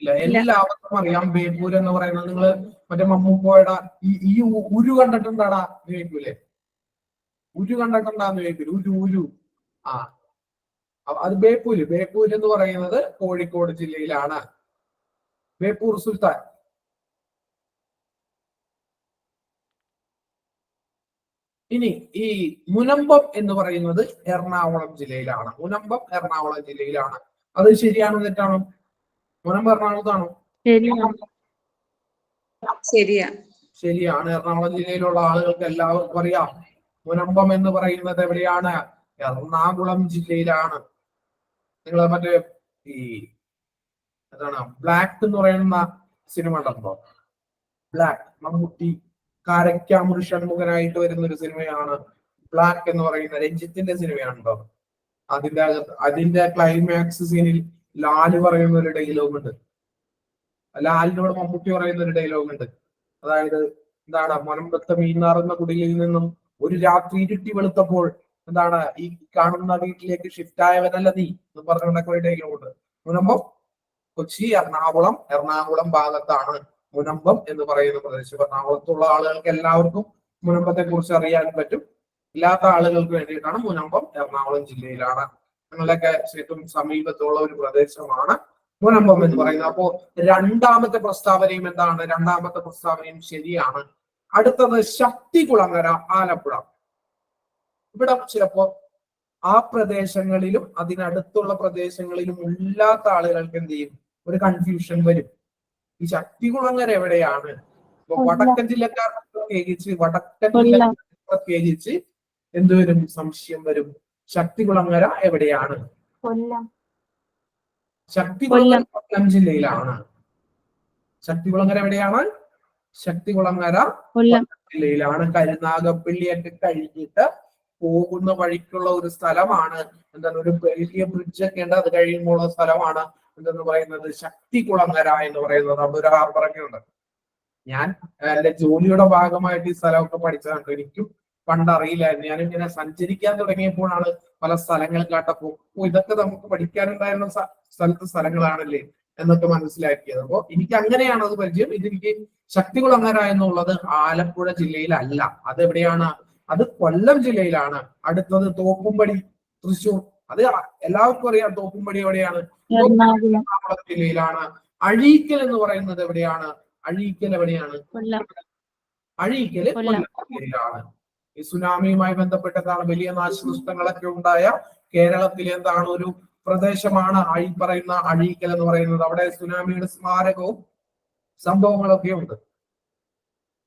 ഇല്ല. എല്ലാവർക്കും അറിയാം ബേപ്പൂർ എന്ന് പറയുന്നത്. നിങ്ങള് മറ്റേ മമ്മൂക്കോയുടെ ഈ ഉരു കണ്ടിട്ടുണ്ടാടാ ബേപ്പൂര്? ഉരു കണ്ടിട്ടുണ്ടാന്ന് ബേപ്പൂര്? ഉരു. അത് ബേപ്പൂര്. ബേപ്പൂര് എന്ന് പറയുന്നത് കോഴിക്കോട് ജില്ലയിലാണ്. ബേപ്പൂർ സുൽത്താൻ. ഇനി ഈ മുനമ്പം എന്ന് പറയുന്നത് എറണാകുളം ജില്ലയിലാണ്. മുനമ്പം എറണാകുളം ജില്ലയിലാണ്. അത് ശരിയാണോ തെറ്റാണോ? മുനമ്പം എറണാകുളത്താണോ? ശരിയാണ്. എറണാകുളം ജില്ലയിലുള്ള ആളുകൾക്ക് എല്ലാവർക്കും അറിയാം മുനമ്പം എന്ന് പറയുന്നത് എവിടെയാണ്? എറണാകുളം ജില്ലയിലാണ്. നിങ്ങൾ മറ്റേ ഈ എന്താണ് ബ്ലാക്ക് എന്ന് പറയുന്ന സിനിമ ഉണ്ടല്ലോ? ബ്ലാക്ക്, മമ്മൂട്ടി കാരക്കാമൂർ ഷൺമുഖനായിട്ട് വരുന്ന ഒരു സിനിമയാണ് ബ്ലാക്ക് എന്ന് പറയുന്ന രഞ്ജിത്തിന്റെ സിനിമയാണല്ലോ. അതിന്റെ ക്ലൈമാക്സ് സീനിൽ ലാല് പറയുന്ന ഒരു ഡയലോഗ് ഉണ്ട്. ലാലിനോട് മമ്മൂട്ടി പറയുന്ന ഒരു ഡയലോഗ് ഉണ്ട്. അതായത് എന്താണ്, മുനമ്പത്തെ മീനാറുന്ന കുടിലിൽ നിന്നും ഒരു രാത്രി ഇരുട്ടി വെളുത്തപ്പോൾ എന്താണ് ഈ കാണുന്ന വീട്ടിലേക്ക് ഷിഫ്റ്റ് ആയവനല്ല നീ എന്ന് പറഞ്ഞുകൊണ്ടൊക്കെ ഒരു ഡയലോഗ് ഉണ്ട്. മുനമ്പം കൊച്ചി, എറണാകുളം ഭാഗത്താണ് മുനമ്പം എന്ന് പറയുന്ന പ്രദേശം. എറണാകുളത്തുള്ള ആളുകൾക്ക് എല്ലാവർക്കും മുനമ്പത്തെ കുറിച്ച് അറിയാൻ പറ്റും. ഇല്ലാത്ത ആളുകൾക്ക് വേണ്ടിയിട്ടാണ് മുനമ്പം എറണാകുളം ജില്ലയിലാണ്. ഞങ്ങളുടെയൊക്കെ ഏറ്റവും സമീപത്തുള്ള ഒരു പ്രദേശമാണ് മുനമ്പം എന്ന് പറയുന്നത്. അപ്പോ രണ്ടാമത്തെ പ്രസ്താവനയും എന്താണ്? രണ്ടാമത്തെ പ്രസ്താവനയും ശരിയാണ്. അടുത്തത് ശക്തികുളങ്ങര, ആലപ്പുഴ. ഇവിടെ ചിലപ്പോ ആ പ്രദേശങ്ങളിലും അതിനടുത്തുള്ള പ്രദേശങ്ങളിലും ഇല്ലാത്ത ആളുകൾക്ക് എന്ത് ചെയ്യും, ഒരു കൺഫ്യൂഷൻ വരും. ഈ ശക്തികുളങ്ങര എവിടെയാണ്? വടക്കൻ ജില്ലക്കാർക്ക് പ്രത്യേകിച്ച് എന്തുവരും? സംശയം വരും. ശക്തികുളങ്ങര എവിടെയാണ്? ശക്തികുളങ്ങര കൊല്ലം ജില്ലയിലാണ്. ശക്തികുളങ്ങര എവിടെയാണ്? ശക്തികുളങ്ങര കൊല്ലം ജില്ലയിലാണ്. കരുനാഗപ്പള്ളിയൊക്കെ കഴിഞ്ഞിട്ട് പോകുന്ന വഴിക്കുള്ള ഒരു സ്ഥലമാണ്. എന്താണ്, ഒരു വലിയ ബ്രിഡ്ജ് ഒക്കെ ഉണ്ട്. അത് കഴിയുമ്പോൾ സ്ഥലമാണ് എന്തെന്ന് പറയുന്നത് ശക്തികുളങ്ങര എന്ന് പറയുന്നത്. അവിടെ ഒരു ഹാർബറൊക്കെ ഉണ്ട്. ഞാൻ എന്റെ ജോലിയുടെ ഭാഗമായിട്ട് ഈ സ്ഥലമൊക്കെ പഠിച്ചതാണ്. എനിക്കും പണ്ട് അറിയില്ലായിരുന്നു. ഞാനിങ്ങനെ സഞ്ചരിക്കാൻ തുടങ്ങിയപ്പോഴാണ് പല സ്ഥലങ്ങൾ കേട്ടപ്പോ ഇതൊക്കെ നമുക്ക് പഠിക്കാനുണ്ടായിരുന്ന സ്ഥലങ്ങളാണല്ലേ എന്നൊക്കെ മനസ്സിലാക്കിയത്. അപ്പോ എനിക്ക് അങ്ങനെയാണ് അത് പരിചയം. ഇതെനിക്ക് ശക്തികുളങ്ങര എന്നുള്ളത് ആലപ്പുഴ ജില്ലയിലല്ല. അതെവിടെയാണ്? അത് കൊല്ലം ജില്ലയിലാണ്. അടുത്തത് തോപ്പുംപടി, തൃശ്ശൂർ. അത് എല്ലാവർക്കും അറിയാം. തോപ്പുംപടി എവിടെയാണ്? എറണാകുളം ജില്ലയിലാണ്. അഴീക്കൽ എന്ന് പറയുന്നത് എവിടെയാണ്? അഴീക്കൽ എവിടെയാണ്? അഴീക്കല് കൊല്ലം ജില്ലയിലാണ്. ഈ സുനാമിയുമായി ബന്ധപ്പെട്ടതാണ് വലിയ നാശനഷ്ടങ്ങളൊക്കെ ഉണ്ടായ കേരളത്തിലെ എന്താണ് ഒരു പ്രദേശമാണ് ഈ പറയുന്ന അഴീക്കൽ എന്ന് പറയുന്നത്. അവിടെ സുനാമിയുടെ സ്മാരകവും സംഭവങ്ങളൊക്കെ ഉണ്ട്.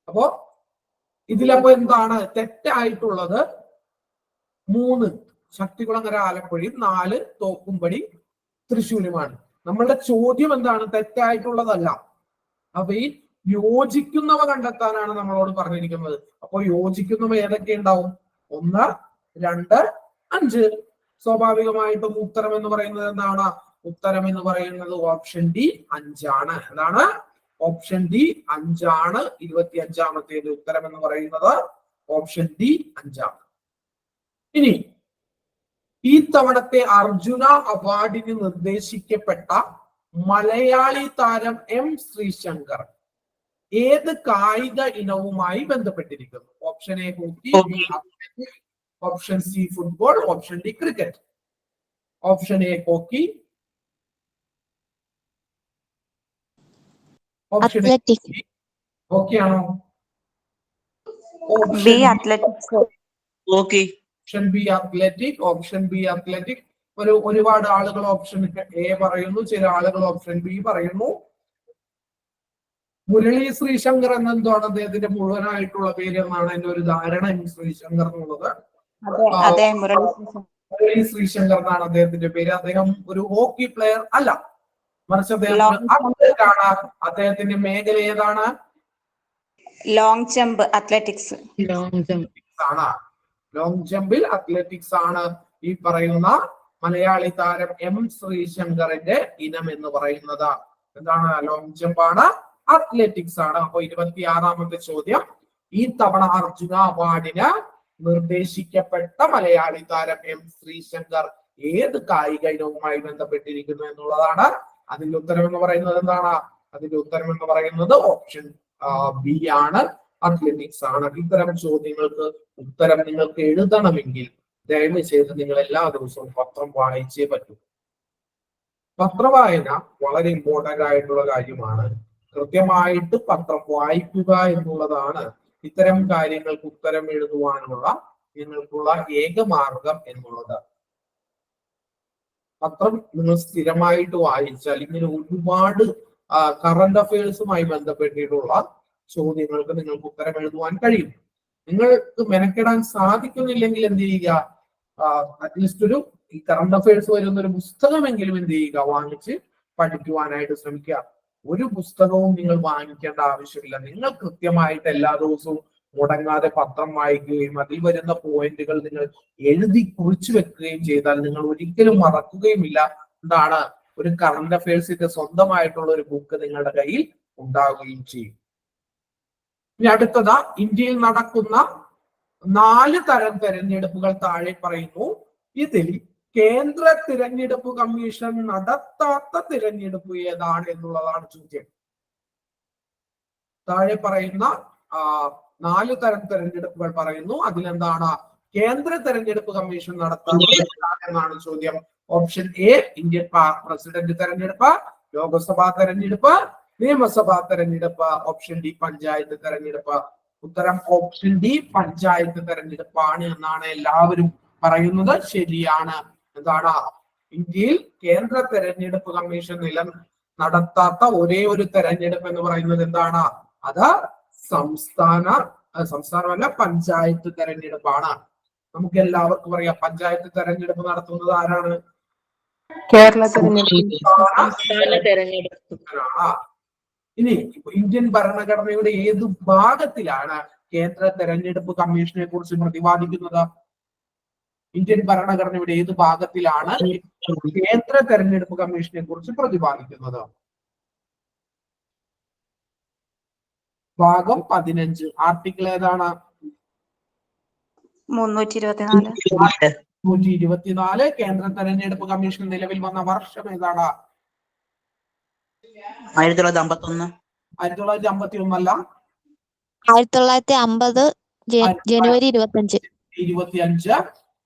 അപ്പോ ഇതിലപ്പോ എന്താണ് തെറ്റായിട്ടുള്ളത്? 3 ശക്തികുളങ്ങര ആലപ്പുഴയും 4 തോപ്പുംപടി തൃശ്ശൂരുമാണ്. നമ്മളുടെ ചോദ്യം എന്താണ്? തെറ്റായിട്ടുള്ളതല്ല. അപ്പൊ ഈ യോജിക്കുന്നവ കണ്ടെത്താനാണ് നമ്മളോട് പറഞ്ഞിരിക്കുന്നത്. അപ്പോൾ യോജിക്കുന്നവ ഏതൊക്കെ ഉണ്ടാവും? 1, 2, 5. സ്വാഭാവികമായിട്ടും ഉത്തരം എന്ന് പറയുന്നത് എന്താണ്? ഉത്തരം എന്ന് പറയുന്നത് ഓപ്ഷൻ ഡി 5 ആണ്. എന്താണ്? ഓപ്ഷൻ ഡി 5 ആണ്. 25ാമത്തേത് ഉത്തരം എന്ന് പറയുന്നത് ഓപ്ഷൻ ഡി 5 ആണ്. ഇനി ഈ തവണത്തെ അർജുന അവാർഡിന് നിർദ്ദേശിക്കപ്പെട്ട മലയാളി താരം എം ശ്രീശങ്കർ ഏത് കായിക ഇനവുമായി ബന്ധപ്പെട്ടിരിക്കുന്നു? Option A hockey, option C football, option D cricket. Option A hockey, option hockey ആണോ? B athletics. Okay. Option B athletic. Option B athletic. ഒരുപാട് ആളുകൾ ഓപ്ഷൻ എ പറയുന്നു, ചില ആളുകൾ ഓപ്ഷൻ ബി പറയുന്നു. മുരളി ശ്രീശങ്കർ എന്നെന്താണ് അദ്ദേഹത്തിന്റെ മുഴുവനായിട്ടുള്ള പേര് എന്നാണ് എന്റെ ഒരു ധാരണ. ശ്രീശങ്കർ എന്നുള്ളത് മുരളി ശ്രീശങ്കർ എന്നാണ് അദ്ദേഹത്തിന്റെ പേര്. അദ്ദേഹം ഒരു ഹോക്കി പ്ലെയർ അല്ല, മറിച്ച് അദ്ദേഹം അദ്ദേഹത്തിന്റെ മേഖല ഏതാണ്? Long jump athletics. ആണ്. ലോങ് ജമ്പിൽ അത്ലറ്റിക്സ് ആണ് ഈ പറയുന്ന മലയാളി താരം എം ശ്രീശങ്കറിന്റെ ഇനം എന്ന് പറയുന്നത്. എന്താണ്? ലോങ് ജമ്പ് ആണ്, അത്ലറ്റിക്സ് ആണ്. അപ്പൊ 26ാമത്തെ ചോദ്യം, ഈ തവണ അർജുന അവാർഡിന് നിർദ്ദേശിക്കപ്പെട്ട മലയാളി താരം എം ശ്രീശങ്കർ ഏത് കായിക ഇനവുമായി ബന്ധപ്പെട്ടിരിക്കുന്നു എന്നുള്ളതാണ്. അതിന്റെ ഉത്തരം എന്ന് പറയുന്നത് എന്താണ്? അതിന്റെ ഉത്തരം എന്ന് പറയുന്നത് ഓപ്ഷൻ ബി ആണ്, അത്ലറ്റിക്സ് ആണ്. ഇത്തരം ചോദ്യങ്ങൾക്ക് ഉത്തരം നിങ്ങൾക്ക് എഴുതണമെങ്കിൽ ദയവ് ചെയ്ത് നിങ്ങൾ എല്ലാ ദിവസവും പത്രം വായിച്ചേ പറ്റൂ. പത്രവായന വളരെ ഇമ്പോർട്ടന്റ് ആയിട്ടുള്ള കാര്യമാണ്. കൃത്യമായിട്ട് പത്രം വായിക്കുക എന്നുള്ളതാണ് ഇത്തരം കാര്യങ്ങൾക്ക് ഉത്തരം എഴുതുവാനുള്ള നിങ്ങൾക്കുള്ള ഏക മാർഗം എന്നുള്ളത്. പത്രം നിങ്ങൾ സ്ഥിരമായിട്ട് വായിച്ചാൽ ഇങ്ങനെ ഒരുപാട് കറണ്ട് അഫയേഴ്സുമായി ബന്ധപ്പെട്ടിട്ടുള്ള ചോദ്യങ്ങൾക്ക് നിങ്ങൾക്ക് ഉത്തരം എഴുതുവാൻ കഴിയും. നിങ്ങൾക്ക് മെനക്കെടാൻ സാധിക്കുന്നില്ലെങ്കിൽ എന്ത് ചെയ്യുക? അറ്റ്ലീസ്റ്റ് ഒരു ഈ കറണ്ട് അഫയേഴ്സ് വരുന്ന ഒരു പുസ്തകമെങ്കിലും എന്ത് ചെയ്യുക? വാങ്ങിച്ച് പഠിക്കുവാനായിട്ട് ശ്രമിക്കുക. ഒരു പുസ്തകവും നിങ്ങൾ വാങ്ങിക്കേണ്ട ആവശ്യമില്ല. നിങ്ങൾ കൃത്യമായിട്ട് എല്ലാ ദിവസവും മുടങ്ങാതെ പത്രം വായിക്കുകയും അതിൽ വരുന്ന പോയിന്റുകൾ നിങ്ങൾ എഴുതി കുറിച്ചു വെക്കുകയും ചെയ്താൽ നിങ്ങൾ ഒരിക്കലും മറക്കുകയുമില്ല. എന്താണ്? ഒരു കറണ്ട് അഫയേഴ്സിന്റെ സ്വന്തമായിട്ടുള്ള ഒരു ബുക്ക് നിങ്ങളുടെ കയ്യിൽ ഉണ്ടാവുകയും ചെയ്യും. ഇനി അടുത്തത്, ഇന്ത്യയിൽ നടക്കുന്ന 4 തരം തെരഞ്ഞെടുപ്പുകൾ താഴെ പറയുന്നു. ഇതിൽ കേന്ദ്ര തിരഞ്ഞെടുപ്പ് കമ്മീഷൻ നടത്താത്ത തിരഞ്ഞെടുപ്പ് ഏതാണ് എന്നുള്ളതാണ് ചോദ്യം. താഴെ പറയുന്ന 4 തരം തെരഞ്ഞെടുപ്പുകൾ പറയുന്നു. അതിലെന്താണ് കേന്ദ്ര തെരഞ്ഞെടുപ്പ് കമ്മീഷൻ നടത്താത്ത എന്നാണ് ചോദ്യം. ഓപ്ഷൻ എ ഇന്ത്യൻ പ്രസിഡന്റ് തെരഞ്ഞെടുപ്പ്, ലോക്സഭാ തെരഞ്ഞെടുപ്പ്, നിയമസഭാ തെരഞ്ഞെടുപ്പ്. ഓപ്ഷൻ ഡി പഞ്ചായത്ത് തെരഞ്ഞെടുപ്പ്. ഉത്തരം ഓപ്ഷൻ ഡി പഞ്ചായത്ത് തെരഞ്ഞെടുപ്പാണ് എന്നാണ് എല്ലാവരും പറയുന്നത്. ശരിയാണ്. എന്താണ്? ഇന്ത്യയിൽ കേന്ദ്ര തെരഞ്ഞെടുപ്പ് കമ്മീഷൻ നടത്താത്ത ഒരേ ഒരു തെരഞ്ഞെടുപ്പ് എന്ന് പറയുന്നത് എന്താണ്? അത് സംസ്ഥാനമല്ല, പഞ്ചായത്ത് തെരഞ്ഞെടുപ്പാണ്. നമുക്ക് എല്ലാവർക്കും അറിയാം പഞ്ചായത്ത് തെരഞ്ഞെടുപ്പ് നടത്തുന്നത് ആരാണ്? കേരള തെരഞ്ഞെടുപ്പ്. ഇനി ഇന്ത്യൻ ഭരണഘടനയുടെ ഏത് ഭാഗത്തിലാണ് കേന്ദ്ര തെരഞ്ഞെടുപ്പ് കമ്മീഷനെ കുറിച്ച് പ്രതിപാദിക്കുന്നത്? ഇന്ത്യൻ ഭരണഘടനയുടെ ഏത് ഭാഗത്തിലാണ് കേന്ദ്ര തെരഞ്ഞെടുപ്പ് കമ്മീഷനെ കുറിച്ച് പ്രതിപാദിക്കുന്നത്? ഭാഗം 15. ആർട്ടിക്കിൾ ഏതാണ്? 324. കേന്ദ്ര തെരഞ്ഞെടുപ്പ് കമ്മീഷൻ നിലവിൽ വന്ന വർഷം ഏതാണ്? 1951. 1951 അല്ല, 1950 ജനുവരി 25.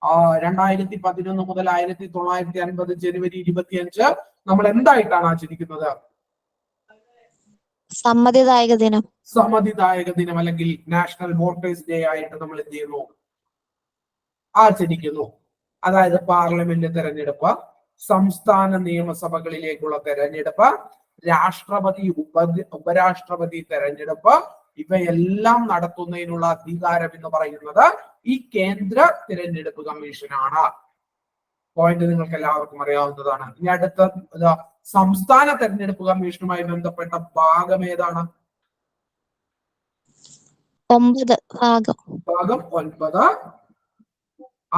2011 മുതൽ 1950 ജനുവരി 25 നമ്മൾ എന്തായിട്ടാണ് ആചരിക്കുന്നത്? സമ്മതിദായക ദിനം. സമ്മതിദായക ദിനം അല്ലെങ്കിൽ നാഷണൽ വോട്ടേഴ്സ് ഡേ ആയിട്ട് നമ്മൾ എന്ത് ചെയ്യുന്നു? ആചരിക്കുന്നു. അതായത് പാർലമെന്റ് തെരഞ്ഞെടുപ്പ്, സംസ്ഥാന നിയമസഭകളിലേക്കുള്ള തെരഞ്ഞെടുപ്പ്, രാഷ്ട്രപതി ഉപരാഷ്ട്രപതി തെരഞ്ഞെടുപ്പ്, ഇവയെല്ലാം നടത്തുന്നതിനുള്ള അധികാരം എന്ന് പറയുന്നത് ഈ കേന്ദ്ര തിരഞ്ഞെടുപ്പ് കമ്മീഷനാണ്. പോയിന്റ് നിങ്ങൾക്ക് എല്ലാവർക്കും അറിയാവുന്നതാണ്. ഇനി അടുത്ത സംസ്ഥാന തെരഞ്ഞെടുപ്പ് കമ്മീഷനുമായി ബന്ധപ്പെട്ട ഭാഗം ഏതാണ്? 9 ഭാഗം 9.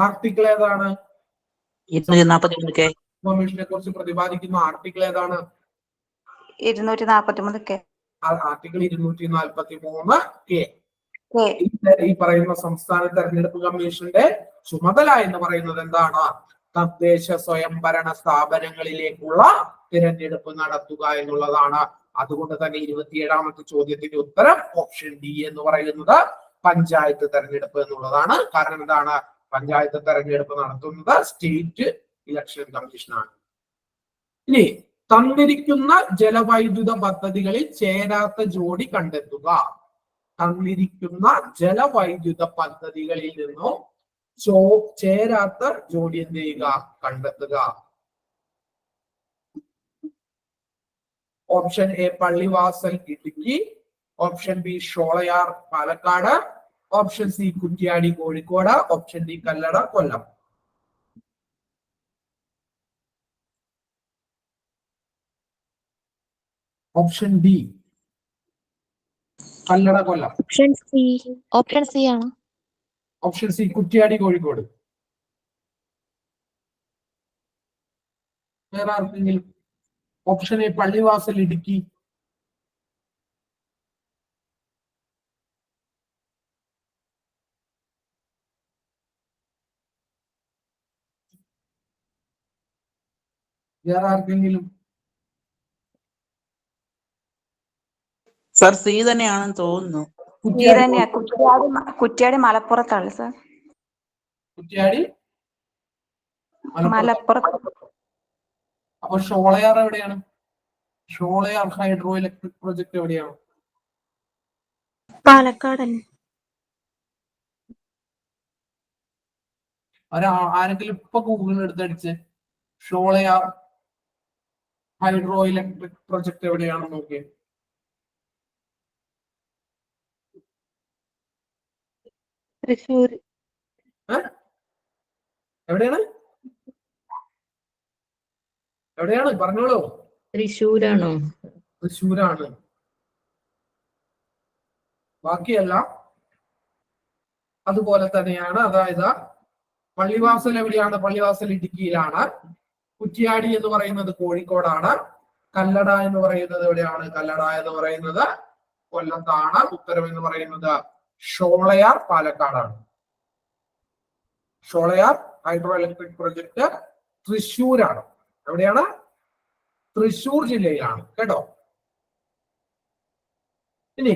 ആർട്ടിക്കിൾ ഏതാണ്? 243 കമ്മീഷനെ കുറിച്ച് പ്രതിപാദിക്കുന്ന ആർട്ടിക്കിൾ ഏതാണ്? 243 ആർട്ടിക്കിൾ 243 ഈ പറയുന്ന സംസ്ഥാന തെരഞ്ഞെടുപ്പ് കമ്മീഷന്റെ ചുമതല എന്ന് പറയുന്നത് എന്താണ്? തദ്ദേശ സ്വയംഭരണ സ്ഥാപനങ്ങളിലേക്കുള്ള തിരഞ്ഞെടുപ്പ് നടത്തുക എന്നുള്ളതാണ്. അതുകൊണ്ട് തന്നെ 27ാമത്തെ ചോദ്യത്തിന്റെ ഉത്തരം ഓപ്ഷൻ ഡി എന്ന് പറയുന്നത് പഞ്ചായത്ത് തെരഞ്ഞെടുപ്പ് എന്നുള്ളതാണ്. കാരണം എന്താണ്? പഞ്ചായത്ത് തെരഞ്ഞെടുപ്പ് നടത്തുന്നത് സ്റ്റേറ്റ് ഇലക്ഷൻ കമ്മീഷനാണ്. ഇനി തന്നിരിക്കുന്ന ജലവൈദ്യുത പദ്ധതികളിൽ ചേരാത്ത ജോഡി കണ്ടെത്തുക. തന്നിരിക്കുന്ന ജലവൈദ്യുത പദ്ധതികളിൽ നിന്നും ചേരാത്ത ജോഡി എന്ത് ചെയ്യുക, കണ്ടെത്തുക. Option A Pallivasal Idukki, option B Sholayar Palakkad, option C Kuttiadi Kozhikode, option D Kallada Kollam. Option D Kallada Kollam. Option C ആണ്. Option C Kuttiadi Kozhikode. വേറെ ആർക്കെങ്കിലും? Option A Pallivasal Idukki. വേറെ ആർക്കെങ്കിലും? സർ സി തന്നെയാണെന്ന് തോന്നുന്നു. കുറ്റ്യാടി മലപ്പുറത്താണ് സാർ. കുറ്റ്യാടി മലപ്പുറത്ത്. അപ്പൊ ഷോളയാർ എവിടെയാണ്? ഷോളയാർ ഹൈഡ്രോ ഇലക്ട്രിക് പ്രൊജക്ട് എവിടെയാണ്? പാലക്കാട്. ആരെങ്കിലും ഇപ്പൊ ഗൂഗിളിൽ എടുത്തടിച്ച് ഷോളയാർ ഹൈഡ്രോ ഇലക്ട്രിക് പ്രൊജക്ട് എവിടെയാണെന്ന് നോക്കിയേ. തൃശ്ശൂർ. എവിടെയാണ്? എവിടെയാണ് പറഞ്ഞോളൂ. തൃശ്ശൂരാണോ? തൃശ്ശൂരാണ്. ബാക്കിയെല്ലാം അതുപോലെ തന്നെയാണ്. അതായത് പള്ളിവാസൽ എവിടെയാണ്? പള്ളിവാസൽ ഇടുക്കിയിലാണ്. കുറ്റ്യാടി എന്ന് പറയുന്നത് കോഴിക്കോടാണ്. കല്ലട എന്ന് പറയുന്നത് എവിടെയാണ്? കല്ലട എന്ന് പറയുന്നത് കൊല്ലത്താണ്. ഉത്തരം എന്ന് പറയുന്നത് ഷോളയാർ പാലക്കാടാണ്. ഷോളയാർ ഹൈഡ്രോ ഇലക്ട്രിക് പ്രൊജക്ട് തൃശ്ശൂരാണ്. എവിടെയാണ്? തൃശ്ശൂർ ജില്ലയിലാണ് കേട്ടോ. ഇനി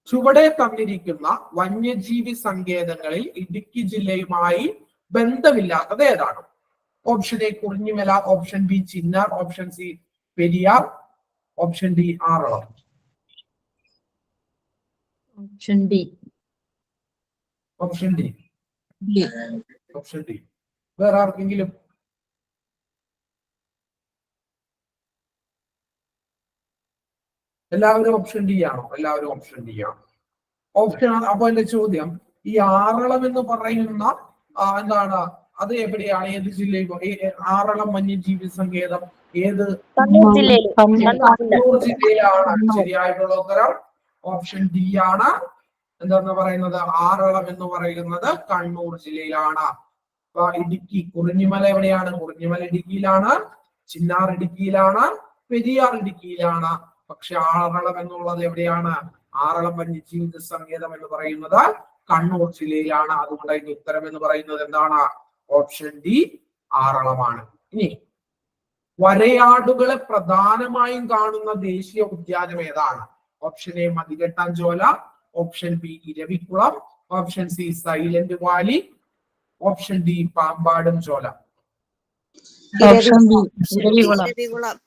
ചുവടെ തന്നിരിക്കുന്ന വന്യജീവി സങ്കേതങ്ങളിൽ ഇടുക്കി ജില്ലയുമായി ബന്ധമില്ലാത്തത് ഏതാണ്? Option A Kurinjimala, option B Chinnar, option C Periyar, option D Aralam. Option D. Option D. Option D. വേറെ ആർക്കെങ്കിലും? എല്ലാവരും ഓപ്ഷൻ ഡി ആണോ? എല്ലാവരും ഓപ്ഷൻ ഡി ആണ്. ഓപ്ഷൻ. അപ്പൊ എന്റെ ചോദ്യം, ഈ ആറളം എന്ന് പറയുന്ന എന്താണ്, അത് എവിടെയാണ്? ഏത് ജില്ലയിൽ? ആറളം വന്യജീവി സങ്കേതം ഏത്? കണ്ണൂർ ജില്ലയിലാണ്. ശരിയായിട്ടുള്ള ഉത്തരം ഓപ്ഷൻ ഡി ആണ്. എന്താന്ന് പറയുന്നത്? ആറളം എന്ന് പറയുന്നത് കണ്ണൂർ ജില്ലയിലാണ്. ഇടുക്കി കുറിഞ്ഞിമല എവിടെയാണ്? കുറിഞ്ഞിമല ഇടുക്കിയിലാണ്. ചിന്നാർ ഇടുക്കിയിലാണ്. പെരിയാർ ഇടുക്കിയിലാണ്. പക്ഷെ ആറളം എന്നുള്ളത് എവിടെയാണ്? ആറളം വന്യജീവി സങ്കേതം എന്ന് പറയുന്നത് കണ്ണൂർ ജില്ലയിലാണ്. അതുകൊണ്ട് അതിന്റെ ഉത്തരം എന്ന് പറയുന്നത് എന്താണ്? ഓപ്ഷൻ ഡി ആറളമാണ്. ഇനി വരയാടുകളെ പ്രധാനമായും കാണുന്ന ദേശീയ ഉദ്യാനം ഏതാണ്? Option A Mathikettanchola, option B Eravikulam, option C silent valley, option D Pampadum Shola. Option B Eravikulam.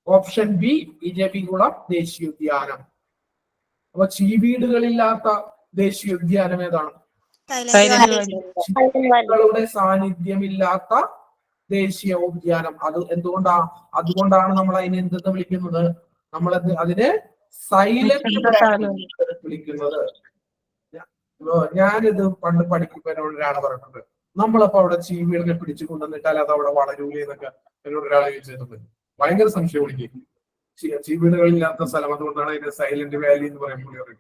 Option B Eravikulam ദേശീയോദ്യാനം. അപ്പൊ ചീവീടുകളില്ലാത്ത ദേശീയോദ്യാനം ഏതാണ്? ചീവീടുകളുടെ സാന്നിധ്യമില്ലാത്ത ദേശീയ ഉദ്യാനം. അത് അതുകൊണ്ടാണ് നമ്മൾ അതിനെ എന്തെന്ന് വിളിക്കുന്നത്? നമ്മൾ അതിനെ സൈലന്റ് വിളിക്കുന്നത്. ഞാനിത് പണ്ട് പഠിക്കുമ്പോൾ എന്നോട് ഒരാൾ പറഞ്ഞിട്ടുണ്ട്, നമ്മളപ്പോ അവിടെ ചീവീടിനെ പിടിച്ചു കൊണ്ടുവന്നിട്ടാൽ അത് അവിടെ വളരൂലേ എന്നൊക്കെ എന്നോട് ഒരാൾ ചോദിച്ചിട്ടുണ്ട്. ഭയങ്കര സംശയം വിളിക്കും. ചീവീടുകളില്ലാത്ത സ്ഥലം, അതുകൊണ്ടാണ് അതിന്റെ സൈലന്റ് വാലി എന്ന് പറയുമ്പോൾ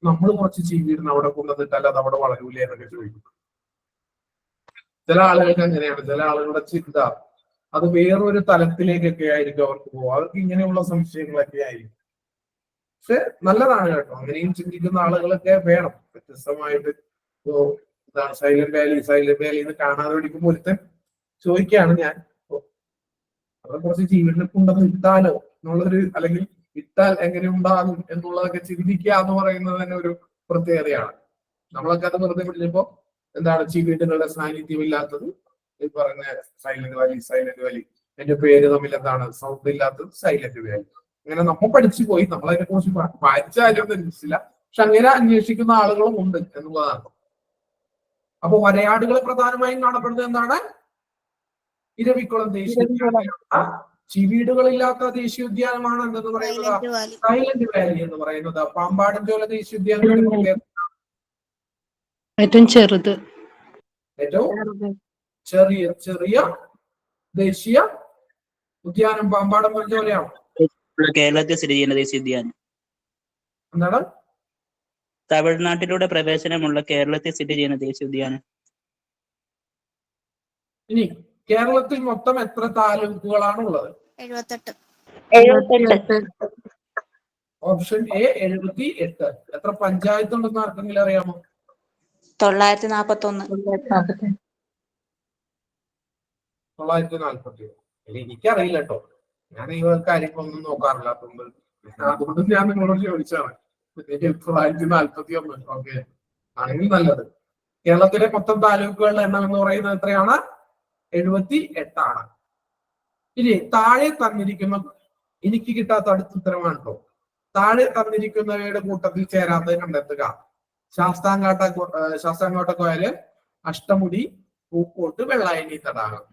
നമ്മൾ കുറച്ച് ചീവീടിന് അവിടെ കൊണ്ടുവന്നിട്ടാൽ അത് അവിടെ വളരൂലേ എന്നൊക്കെ ചോദിക്കും. ചില ആളുകൾക്ക് അങ്ങനെയാണ്. ചില ആളുകളുടെ ചിന്ത അത് വേറൊരു തലത്തിലേക്കൊക്കെ ആയിരിക്കും അവർക്ക് പോകും. അവർക്ക് ഇങ്ങനെയുള്ള സംശയങ്ങളൊക്കെ ആയിരിക്കും. പക്ഷെ നല്ലതാണ് കേട്ടോ, അങ്ങനെയും ചിന്തിക്കുന്ന ആളുകളൊക്കെ വേണം. വ്യത്യസ്തമായിട്ട് എന്താണ് സൈലന്റ് വാലി എന്ന് കാണാതെ പഠിക്കുമ്പോൾ ഒരുത്തൻ ചോദിക്കുകയാണ്, ഞാൻ അവിടെ കുറച്ച് ജീവിതത്തിൽ കൊണ്ടുവന്ന് ഇട്ടാലോ എന്നുള്ളൊരു, അല്ലെങ്കിൽ ഇട്ടാൽ എങ്ങനെ ഉണ്ടാകും എന്നുള്ളതൊക്കെ ചിന്തിക്കുക എന്ന് പറയുന്നത് തന്നെ ഒരു പ്രത്യേകതയാണ്. നമ്മളൊക്കെ അത് വെറുതെ പിടിച്ചപ്പോ എന്താണ് ചീവീടുകളുടെ സാന്നിധ്യമില്ലാത്തത് ഈ പറഞ്ഞ സൈലന്റ് വാലി. എന്റെ പേര് തമ്മിൽ എന്താണ് സൗണ്ട് ഇല്ലാത്തത് സൈലന്റ് വാലി. അങ്ങനെ നമ്മൾ പഠിച്ചു പോയി, നമ്മൾ അതിനെ കുറിച്ച് വായിച്ചാലും അന്വേഷിച്ചില്ല, പക്ഷെ അങ്ങനെ അന്വേഷിക്കുന്ന ആളുകളും ഉണ്ട് എന്നുള്ളതാണ്. അപ്പൊ വരയാടുകൾ പ്രധാനമായും കാണപ്പെടുന്നത് എന്താണ്? ഇരവിക്കുളം ദേശീയോദ്യാനമാണ്. ചിവീടുകളില്ലാത്ത ദേശീയോദ്യാനമാണ് എന്തെന്ന് പറയുന്നത് സൈലന്റ് വാലി എന്ന് പറയുന്നത്. പാമ്പാടുംചോല ദേശീയോദ്യാനത്തിന്റെ പ്രത്യേകത ഏറ്റവും ചെറുത്, ഏറ്റവും ചെറിയ ദേശീയ ഉദ്യാനം പാമ്പാടുംചോലയാണ്. കേരളത്തിൽ സ്ഥിതി ചെയ്യുന്ന ദേശീയോദ്യാനം. എന്താണ്? തമിഴ്നാട്ടിലൂടെ പ്രവേശനമുള്ള കേരളത്തിൽ സ്ഥിതി ചെയ്യുന്ന ദേശീയോദ്യാനം. ഇനി കേരളത്തിൽ മൊത്തം എത്ര താലൂക്കുകളാണ് ഉള്ളത്? 78. Option A 78. എത്ര പഞ്ചായത്ത് ഉണ്ടെന്ന് ആർക്കെങ്കിലും അറിയാമോ? 941. 940. എനിക്കറിയില്ല കേട്ടോ, ഞാൻ ഈ കാര്യങ്ങളൊന്നും നോക്കാറില്ല, അതുകൊണ്ട് ഞാൻ നിങ്ങളോട് ചോദിച്ചാണ്. 941. ഓക്കെ, ആണെങ്കിൽ നല്ലത്. കേരളത്തിലെ മൊത്തം താലൂക്കുകളുടെ എണ്ണം എന്ന് പറയുന്നത് എത്രയാണ്? 78 ആണ്. ഇനി താഴെ തന്നിരിക്കുന്ന, എനിക്ക് കിട്ടാത്ത അടുത്ത ഉത്തരമാണ് കേട്ടോ. താഴെ തന്നിരിക്കുന്നവയുടെ കൂട്ടത്തിൽ ചേരാത്തത് കണ്ടെത്തുക. ശാസ്താംകോട്ടക്കോയല്, അഷ്ടമുടി, പൂക്കോട്ട്, വെള്ളായണി തടാകം.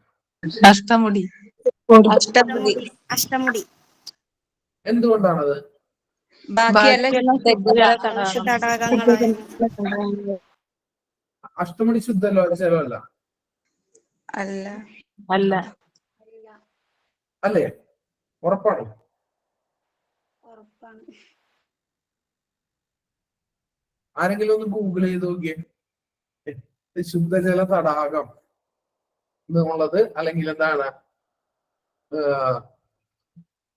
അഷ്ടമുടി. അഷ്ടമുടി. എന്തുകൊണ്ടാണത്? ബാക്കിയെല്ലാം അഷ്ടമുടി ശുദ്ധജലമല്ല അല്ല. അല്ലേ? ഉറപ്പാണോ? ആരെങ്കിലും ഒന്ന് ഗൂഗിൾ ചെയ്ത് നോക്കിയേ, ശുദ്ധജല തടാകം എന്നുള്ളത്, അല്ലെങ്കിൽ എന്താണ്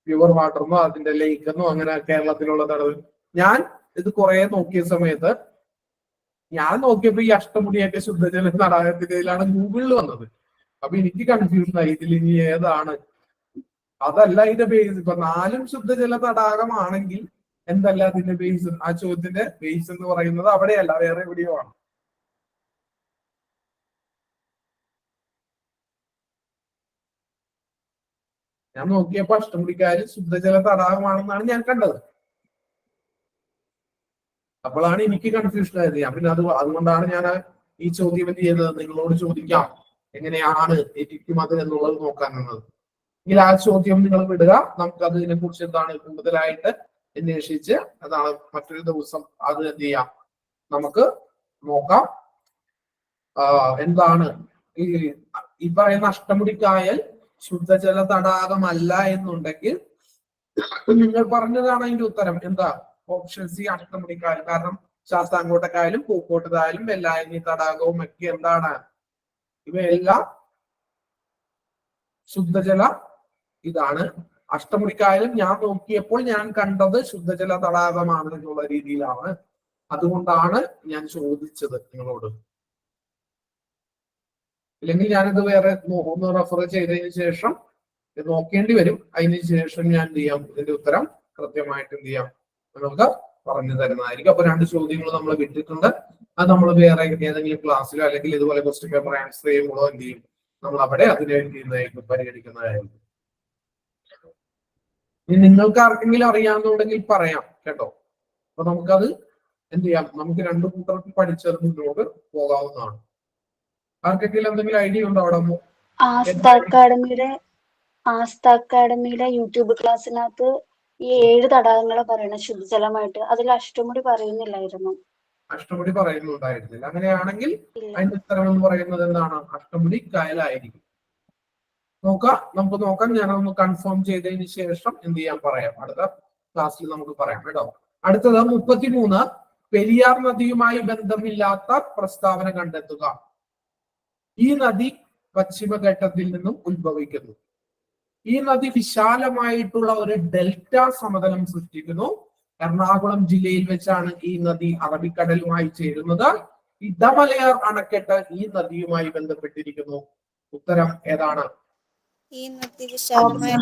പ്യുവർ വാട്ടർന്നോ അതിന്റെ ലേക്കെന്നോ അങ്ങനെ കേരളത്തിലുള്ള തടവ്. ഞാൻ ഇത് കുറെ നോക്കിയ സമയത്ത് ഞാൻ നോക്കിയപ്പോ ഈ അഷ്ടമുടിയൊക്കെ ശുദ്ധജല തടാകത്തിന്റെ ഇതിലാണ് ഗൂഗിളിൽ വന്നത്. അപ്പൊ എനിക്ക് കൺഫ്യൂഷൻ ആയി, ഇതിൽ ഇനി ഏതാണ്? അതല്ല ഇതിന്റെ ബേസ്. ഇപ്പൊ 4 ശുദ്ധജല തടാകമാണെങ്കിൽ എന്തല്ല അതിന്റെ ബേസ്? ആ ചോദ്യത്തിന്റെ ബേസ് എന്ന് പറയുന്നത് അവിടെയല്ല, വേറെ എവിടെയോ ആണ്. ഞാൻ നോക്കിയപ്പോ അഷ്ടമുടിക്കാര് ശുദ്ധജല തടാകമാണെന്നാണ് ഞാൻ കണ്ടത്. അപ്പോഴാണ് എനിക്ക് കൺഫ്യൂഷൻ ആയത്. ഞാൻ പിന്നെ അതുകൊണ്ടാണ് ഞാൻ ഈ ചോദ്യം എന്ത് ചെയ്തത്, നിങ്ങളോട് ചോദിക്കാം എങ്ങനെയാണ് എനിക്കും അത് എന്നുള്ളത് നോക്കാൻ നിന്നത്. എങ്കിൽ ആ ചോദ്യം നിങ്ങൾ വിടുക, നമുക്ക് അതിനെ കുറിച്ച് എന്താണ് കൂടുതലായിട്ട് അന്വേഷിച്ച് അതാണ് മറ്റൊരു ദിവസം അത് എന്ത് ചെയ്യാം, നമുക്ക് നോക്കാം. എന്താണ് ഈ പറയുന്ന അഷ്ടമുടിക്കായൽ ശുദ്ധജല തടാകമല്ല എന്നുണ്ടെങ്കിൽ നിങ്ങൾ പറഞ്ഞതാണ് അതിന്റെ ഉത്തരം. എന്താ? ഓപ്ഷൻ സി അഷ്ടമുടിക്കായൽ. കാരണം ശാസ്താംകോട്ടക്കായലും പൂക്കോട്ടതായാലും വെള്ളായണി തടാകവും ഒക്കെ എന്താണ്, ഇവയെല്ലാം ശുദ്ധജല ഇതാണ്. അഷ്ടമുടിക്കായലും ഞാൻ നോക്കിയപ്പോൾ ഞാൻ കണ്ടത് ശുദ്ധജല തടാകമാണ് എന്നുള്ള രീതിയിലാണ്. അതുകൊണ്ടാണ് ഞാൻ ചോദിച്ചത് നിങ്ങളോട്. ഇല്ലെങ്കിൽ ഞാനിത് വേറെ ഒന്ന് റെഫർ ചെയ്തതിന് ശേഷം ഇത് നോക്കേണ്ടി വരും. അതിന് ശേഷം ഞാൻ എന്ത് ചെയ്യാം, ഇതിന്റെ ഉത്തരം കൃത്യമായിട്ട് എന്ത് ചെയ്യാം നിങ്ങൾക്ക് പറഞ്ഞു തരുന്നതായിരിക്കും. അപ്പൊ 2 ചോദ്യങ്ങൾ നമ്മൾ വിട്ടിട്ടുണ്ട്. അത് നമ്മൾ വേറെ ഏതെങ്കിലും ക്ലാസ്സിലോ അല്ലെങ്കിൽ ഇതുപോലെ ക്വസ്റ്റ്യൻ പേപ്പർ ആൻസർ ചെയ്യുമ്പോഴോ എന്ത് ചെയ്യും, നമ്മൾ അവിടെ അതിനെ എന്ത് ചെയ്യുന്നതായിരിക്കും, പരിഗണിക്കുന്നതായിരിക്കും. ഇനി നിങ്ങൾക്ക് ആർക്കെങ്കിലും അറിയാമെന്നുണ്ടെങ്കിൽ പറയാം കേട്ടോ. അപ്പൊ നമുക്കത് എന്ത് ചെയ്യാം, നമുക്ക് 2 കൂട്ടർക്ക് പഠിച്ചത് മുന്നോട്ട് പോകാവുന്നതാണ്. ആർക്കെങ്കിലും എന്തെങ്കിലും ഐഡിയ ഉണ്ടോ അവിടെ? ആസ്ത അക്കാഡമിയുടെ യൂട്യൂബ് ക്ലാസ്സിനകത്ത് ഈ 7 തടാകങ്ങളെ പറയണ ശുദ്ധജലമായിട്ട്, അതിൽ അഷ്ടമുടി പറയുന്നില്ലായിരുന്നു. അഷ്ടമുടി പറയുന്നുണ്ടായിരുന്നില്ല. അങ്ങനെയാണെങ്കിൽ അതിന്റെ ഉത്തരം എന്ന് പറയുന്നത് എന്താണ്? അഷ്ടമുടി കായലായിരിക്കും. നമുക്ക് നോക്കാം. ഞാനൊന്ന് കൺഫേം ചെയ്തതിന് ശേഷം എന്ത് ചെയ്യാൻ പറയാം, അടുത്ത ക്ലാസ്സിൽ നമുക്ക് പറയാം കേട്ടോ. അടുത്തത് 33. പെരിയാർ നദിയുമായി ബന്ധമില്ലാത്ത പ്രസ്താവന കണ്ടെത്തുക. ഈ നദി പശ്ചിമഘട്ടത്തിൽ നിന്നും ഉത്ഭവിക്കുന്നു. ഈ നദി വിശാലമായിട്ടുള്ള ഒരു ഡെൽറ്റ സമതലം സൃഷ്ടിക്കുന്നു. എറണാകുളം ജില്ലയിൽ വെച്ചാണ് ഈ നദി അറബിക്കടലുമായി ചേരുന്നത്. ഇടമലയാർ അണക്കെട്ട് ഈ നദിയുമായി ബന്ധപ്പെട്ടിരിക്കുന്നു. ഉത്തരം ഏതാണ്? ഈ നദി വിശാലമായ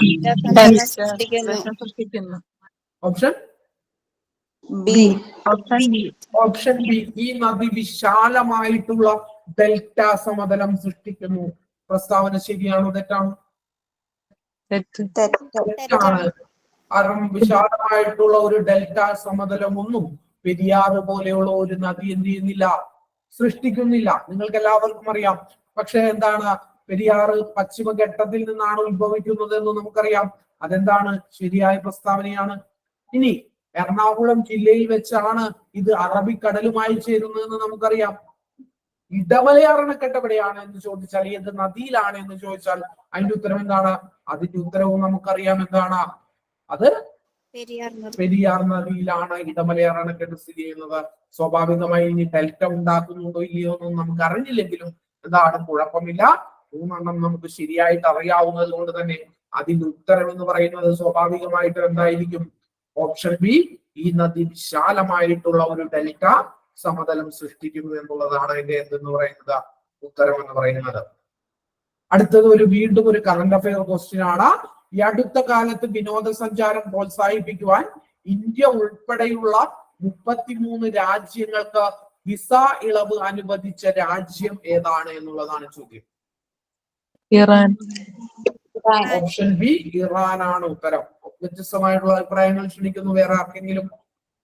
ഓപ്ഷൻ ബി. Option B. ഈ നദി വിശാലമായിട്ടുള്ള ഡെൽറ്റ സമതലം സൃഷ്ടിക്കുന്നു. പ്രസ്താവന ശരിയാണോ തെറ്റാണോ? തെറ്റാണ്. വിശാലമായിട്ടുള്ള ഒരു ഡെൽറ്റ സമതലമൊന്നും പെരിയാറ് പോലെയുള്ള ഒരു നദി എന്ത് ചെയ്യുന്നില്ല, സൃഷ്ടിക്കുന്നില്ല. നിങ്ങൾക്ക് എല്ലാവർക്കും അറിയാം. പക്ഷെ എന്താണ്, പെരിയാറ് പശ്ചിമഘട്ടത്തിൽ നിന്നാണ് ഉത്ഭവിക്കുന്നത് എന്ന് നമുക്കറിയാം. അതെന്താണ്, ശരിയായ പ്രസ്താവനയാണ്. ഇനി എറണാകുളം ജില്ലയിൽ വെച്ചാണ് ഇത് അറബിക്കടലുമായി ചേരുന്നതെന്ന് നമുക്കറിയാം. ഇടമലയാർ അണക്കെട്ട് എവിടെയാണ് എന്ന് ചോദിച്ചാൽ, ഏത് നദിയിലാണ് എന്ന് ചോദിച്ചാൽ അതിന്റെ ഉത്തരം എന്താണ്? അതിന്റെ ഉത്തരവും നമുക്കറിയാം. എന്താണ് അത്? പെരിയാർ നദിയിലാണ് ഇടമലയാർ അണക്കെട്ട് സ്ഥിതി ചെയ്യുന്നത്. സ്വാഭാവികമായി ഇനി ഡെൽറ്റ ഉണ്ടാക്കുന്നുണ്ടോ ഇല്ലയോ എന്നൊന്നും നമുക്ക് അറിഞ്ഞില്ലെങ്കിലും എന്താണ്, കുഴപ്പമില്ല. 3 എണ്ണം നമുക്ക് ശരിയായിട്ട് അറിയാവുന്നത് കൊണ്ട് തന്നെ അതിന്റെ ഉത്തരം എന്ന് പറയുന്നത് സ്വാഭാവികമായിട്ട് എന്തായിരിക്കും? ഓപ്ഷൻ ബി, ഈ നദി വിശാലമായിട്ടുള്ള ഒരു ഡെൽറ്റ സമതലം സൃഷ്ടിക്കുന്നു എന്നുള്ളതാണ് അതിന്റെ എന്തെന്ന് പറയുന്നത്, ഉത്തരം എന്ന് പറയുന്നത്. അടുത്തത് വീണ്ടും ഒരു കറന്റ് അഫയർ ക്വസ്റ്റ്യൻ ആണ്. ഈ അടുത്ത കാലത്ത് വിനോദസഞ്ചാരം പ്രോത്സാഹിപ്പിക്കുവാൻ ഇന്ത്യ ഉൾപ്പെടെയുള്ള 33 രാജ്യങ്ങൾക്ക് വിസ ഇളവ് അനുവദിച്ച രാജ്യം ഏതാണ് എന്നുള്ളതാണ് ചോദ്യം. ഇറാൻ. ഓപ്ഷൻ ബി, ഇറാനാണ് ഉത്തരം. വ്യത്യസ്തമായിട്ടുള്ള അഭിപ്രായങ്ങൾ ക്ഷണിക്കുന്നു. വേറെ ആർക്കെങ്കിലും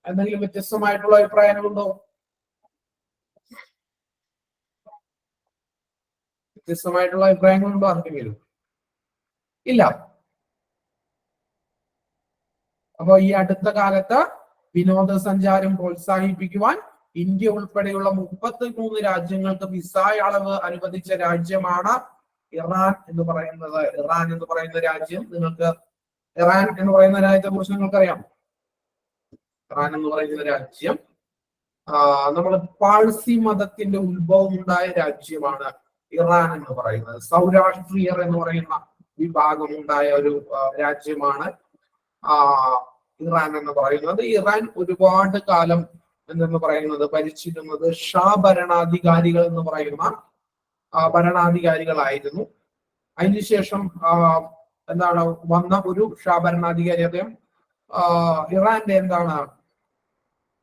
എന്തെങ്കിലും വ്യത്യസ്തമായിട്ടുള്ള അഭിപ്രായങ്ങളുണ്ടോ? വ്യത്യസ്തമായിട്ടുള്ള അഭിപ്രായങ്ങളുണ്ടോ ആർക്കെങ്കിലും? ഇല്ല. അപ്പൊ ഈ അടുത്ത കാലത്ത് വിനോദസഞ്ചാരം പ്രോത്സാഹിപ്പിക്കുവാൻ ഇന്ത്യ ഉൾപ്പെടെയുള്ള 33 രാജ്യങ്ങൾക്ക് വിസ ഇളവ് അനുവദിച്ച രാജ്യമാണ് ഇറാൻ എന്ന് പറയുന്നത്. ഇറാൻ എന്ന് പറയുന്ന രാജ്യം, നിങ്ങൾക്ക് ഇറാൻ എന്ന് പറയുന്ന രാജ്യത്തെ കുറിച്ച് നിങ്ങൾക്കറിയാം. ഇറാൻ എന്ന് പറയുന്ന രാജ്യം നമ്മൾ പാഴ്സി മതത്തിന്റെ ഉത്ഭവം ഉണ്ടായ രാജ്യമാണ് ഇറാൻ എന്ന് പറയുന്നത്. സൗരാഷ്ട്രീയർ എന്ന് പറയുന്ന വിഭാഗം ഉണ്ടായ ഒരു രാജ്യമാണ് ഇറാൻ എന്ന് പറയുന്നത്. ഇറാൻ ഒരുപാട് കാലം എന്തെന്ന് പറയുന്നത് ഭരിച്ചിരുന്നത് ഷാ ഭരണാധികാരികൾ എന്ന് പറയുന്ന ഭരണാധികാരികളായിരുന്നു. അതിനുശേഷം എന്താണ് വന്ന ഒരു ഷാ ഭരണാധികാരി, അദ്ദേഹം ഇറാന്റെ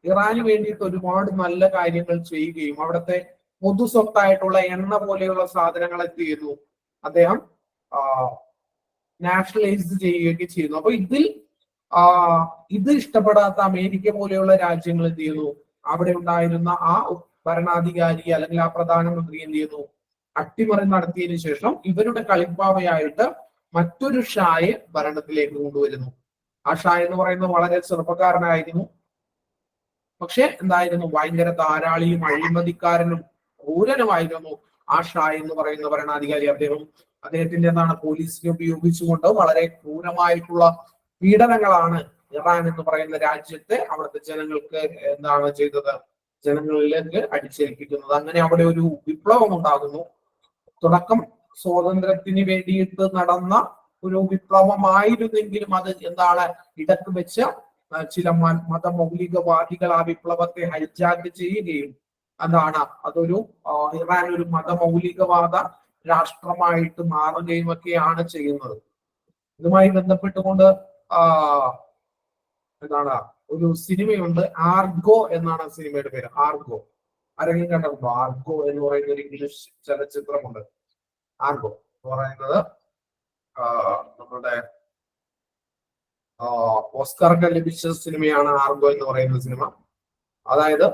ഇറാന് വേണ്ടിയിട്ട് ഒരുപാട് നല്ല കാര്യങ്ങൾ ചെയ്യുകയും അവിടുത്തെ പൊതു സ്വത്തായിട്ടുള്ള എണ്ണ പോലെയുള്ള സാധനങ്ങൾ എന്ത് ചെയ്യുന്നു, അദ്ദേഹം നാഷണലൈസ് ചെയ്യുകയൊക്കെ ചെയ്യുന്നു. അപ്പൊ ഇത് ഇഷ്ടപ്പെടാത്ത അമേരിക്ക പോലെയുള്ള രാജ്യങ്ങൾ എന്ത് ചെയ്യുന്നു, അവിടെ ഉണ്ടായിരുന്ന ആ ഭരണാധികാരി അല്ലെങ്കിൽ ആ പ്രധാനമന്ത്രി എന്ത് ചെയ്യുന്നു, അട്ടിമറി നടത്തിയതിനു ശേഷം ഇവരുടെ കളിപ്പാവയായിട്ട് മറ്റൊരു ഷായെ ഭരണത്തിലേക്ക് കൊണ്ടുവരുന്നു. ആ ഷാ എന്ന് പറയുന്നത് വളരെ ചെറുപ്പക്കാരനായിരുന്നു. പക്ഷെ എന്തായിരുന്നു, ഭയങ്കര ധാരാളിയും അഴിമതിക്കാരനും ക്രൂരനുമായിരുന്നു ആ ഷാ എന്ന് പറയുന്ന ഭരണാധികാരി. അദ്ദേഹത്തിന്റെ പോലീസിനെ ഉപയോഗിച്ചുകൊണ്ട് വളരെ ക്രൂരമായിട്ടുള്ള പീഡനങ്ങളാണ് ഇറാൻ എന്ന് പറയുന്ന രാജ്യത്തെ അവിടുത്തെ ജനങ്ങൾക്ക് എന്താണ് ചെയ്തത്, ജനങ്ങളിലേക്ക് അടിച്ചേൽപ്പിക്കുന്നത്. അങ്ങനെ അവിടെ ഒരു വിപ്ലവം ഉണ്ടാകുന്നു. തുടക്കം സ്വാതന്ത്ര്യത്തിന് വേണ്ടിയിട്ട് നടന്ന ഒരു വിപ്ലവമായിരുന്നെങ്കിലും അത് ഇടക്ക് വെച്ച് ചില മതമൗലികവാദികൾ ആ വിപ്ലവത്തെ ഹൈജാക്ക് ചെയ്യുകയും അതൊരു ഇറാൻ ഒരു മതമൗലികവാദ രാഷ്ട്രമായിട്ട് മാറുകയും ഒക്കെയാണ് ചെയ്യുന്നത്. ഇതുമായി ബന്ധപ്പെട്ടുകൊണ്ട് ഒരു സിനിമയുണ്ട്, ആർഗോ എന്നാണ് സിനിമയുടെ പേര്. ആർഗോ ആരെങ്കിലും കണ്ടിട്ടുണ്ടോ? ആർഗോ എന്ന് പറയുന്ന ഒരു ഇംഗ്ലീഷ് ചലച്ചിത്രമുണ്ട്. ആർഗോ എന്ന് പറയുന്നത് നമ്മുടെ ഓസ്കാർക്ക് ലഭിച്ച സിനിമയാണ് ആർഗോ എന്ന് പറയുന്ന സിനിമ. അതായത്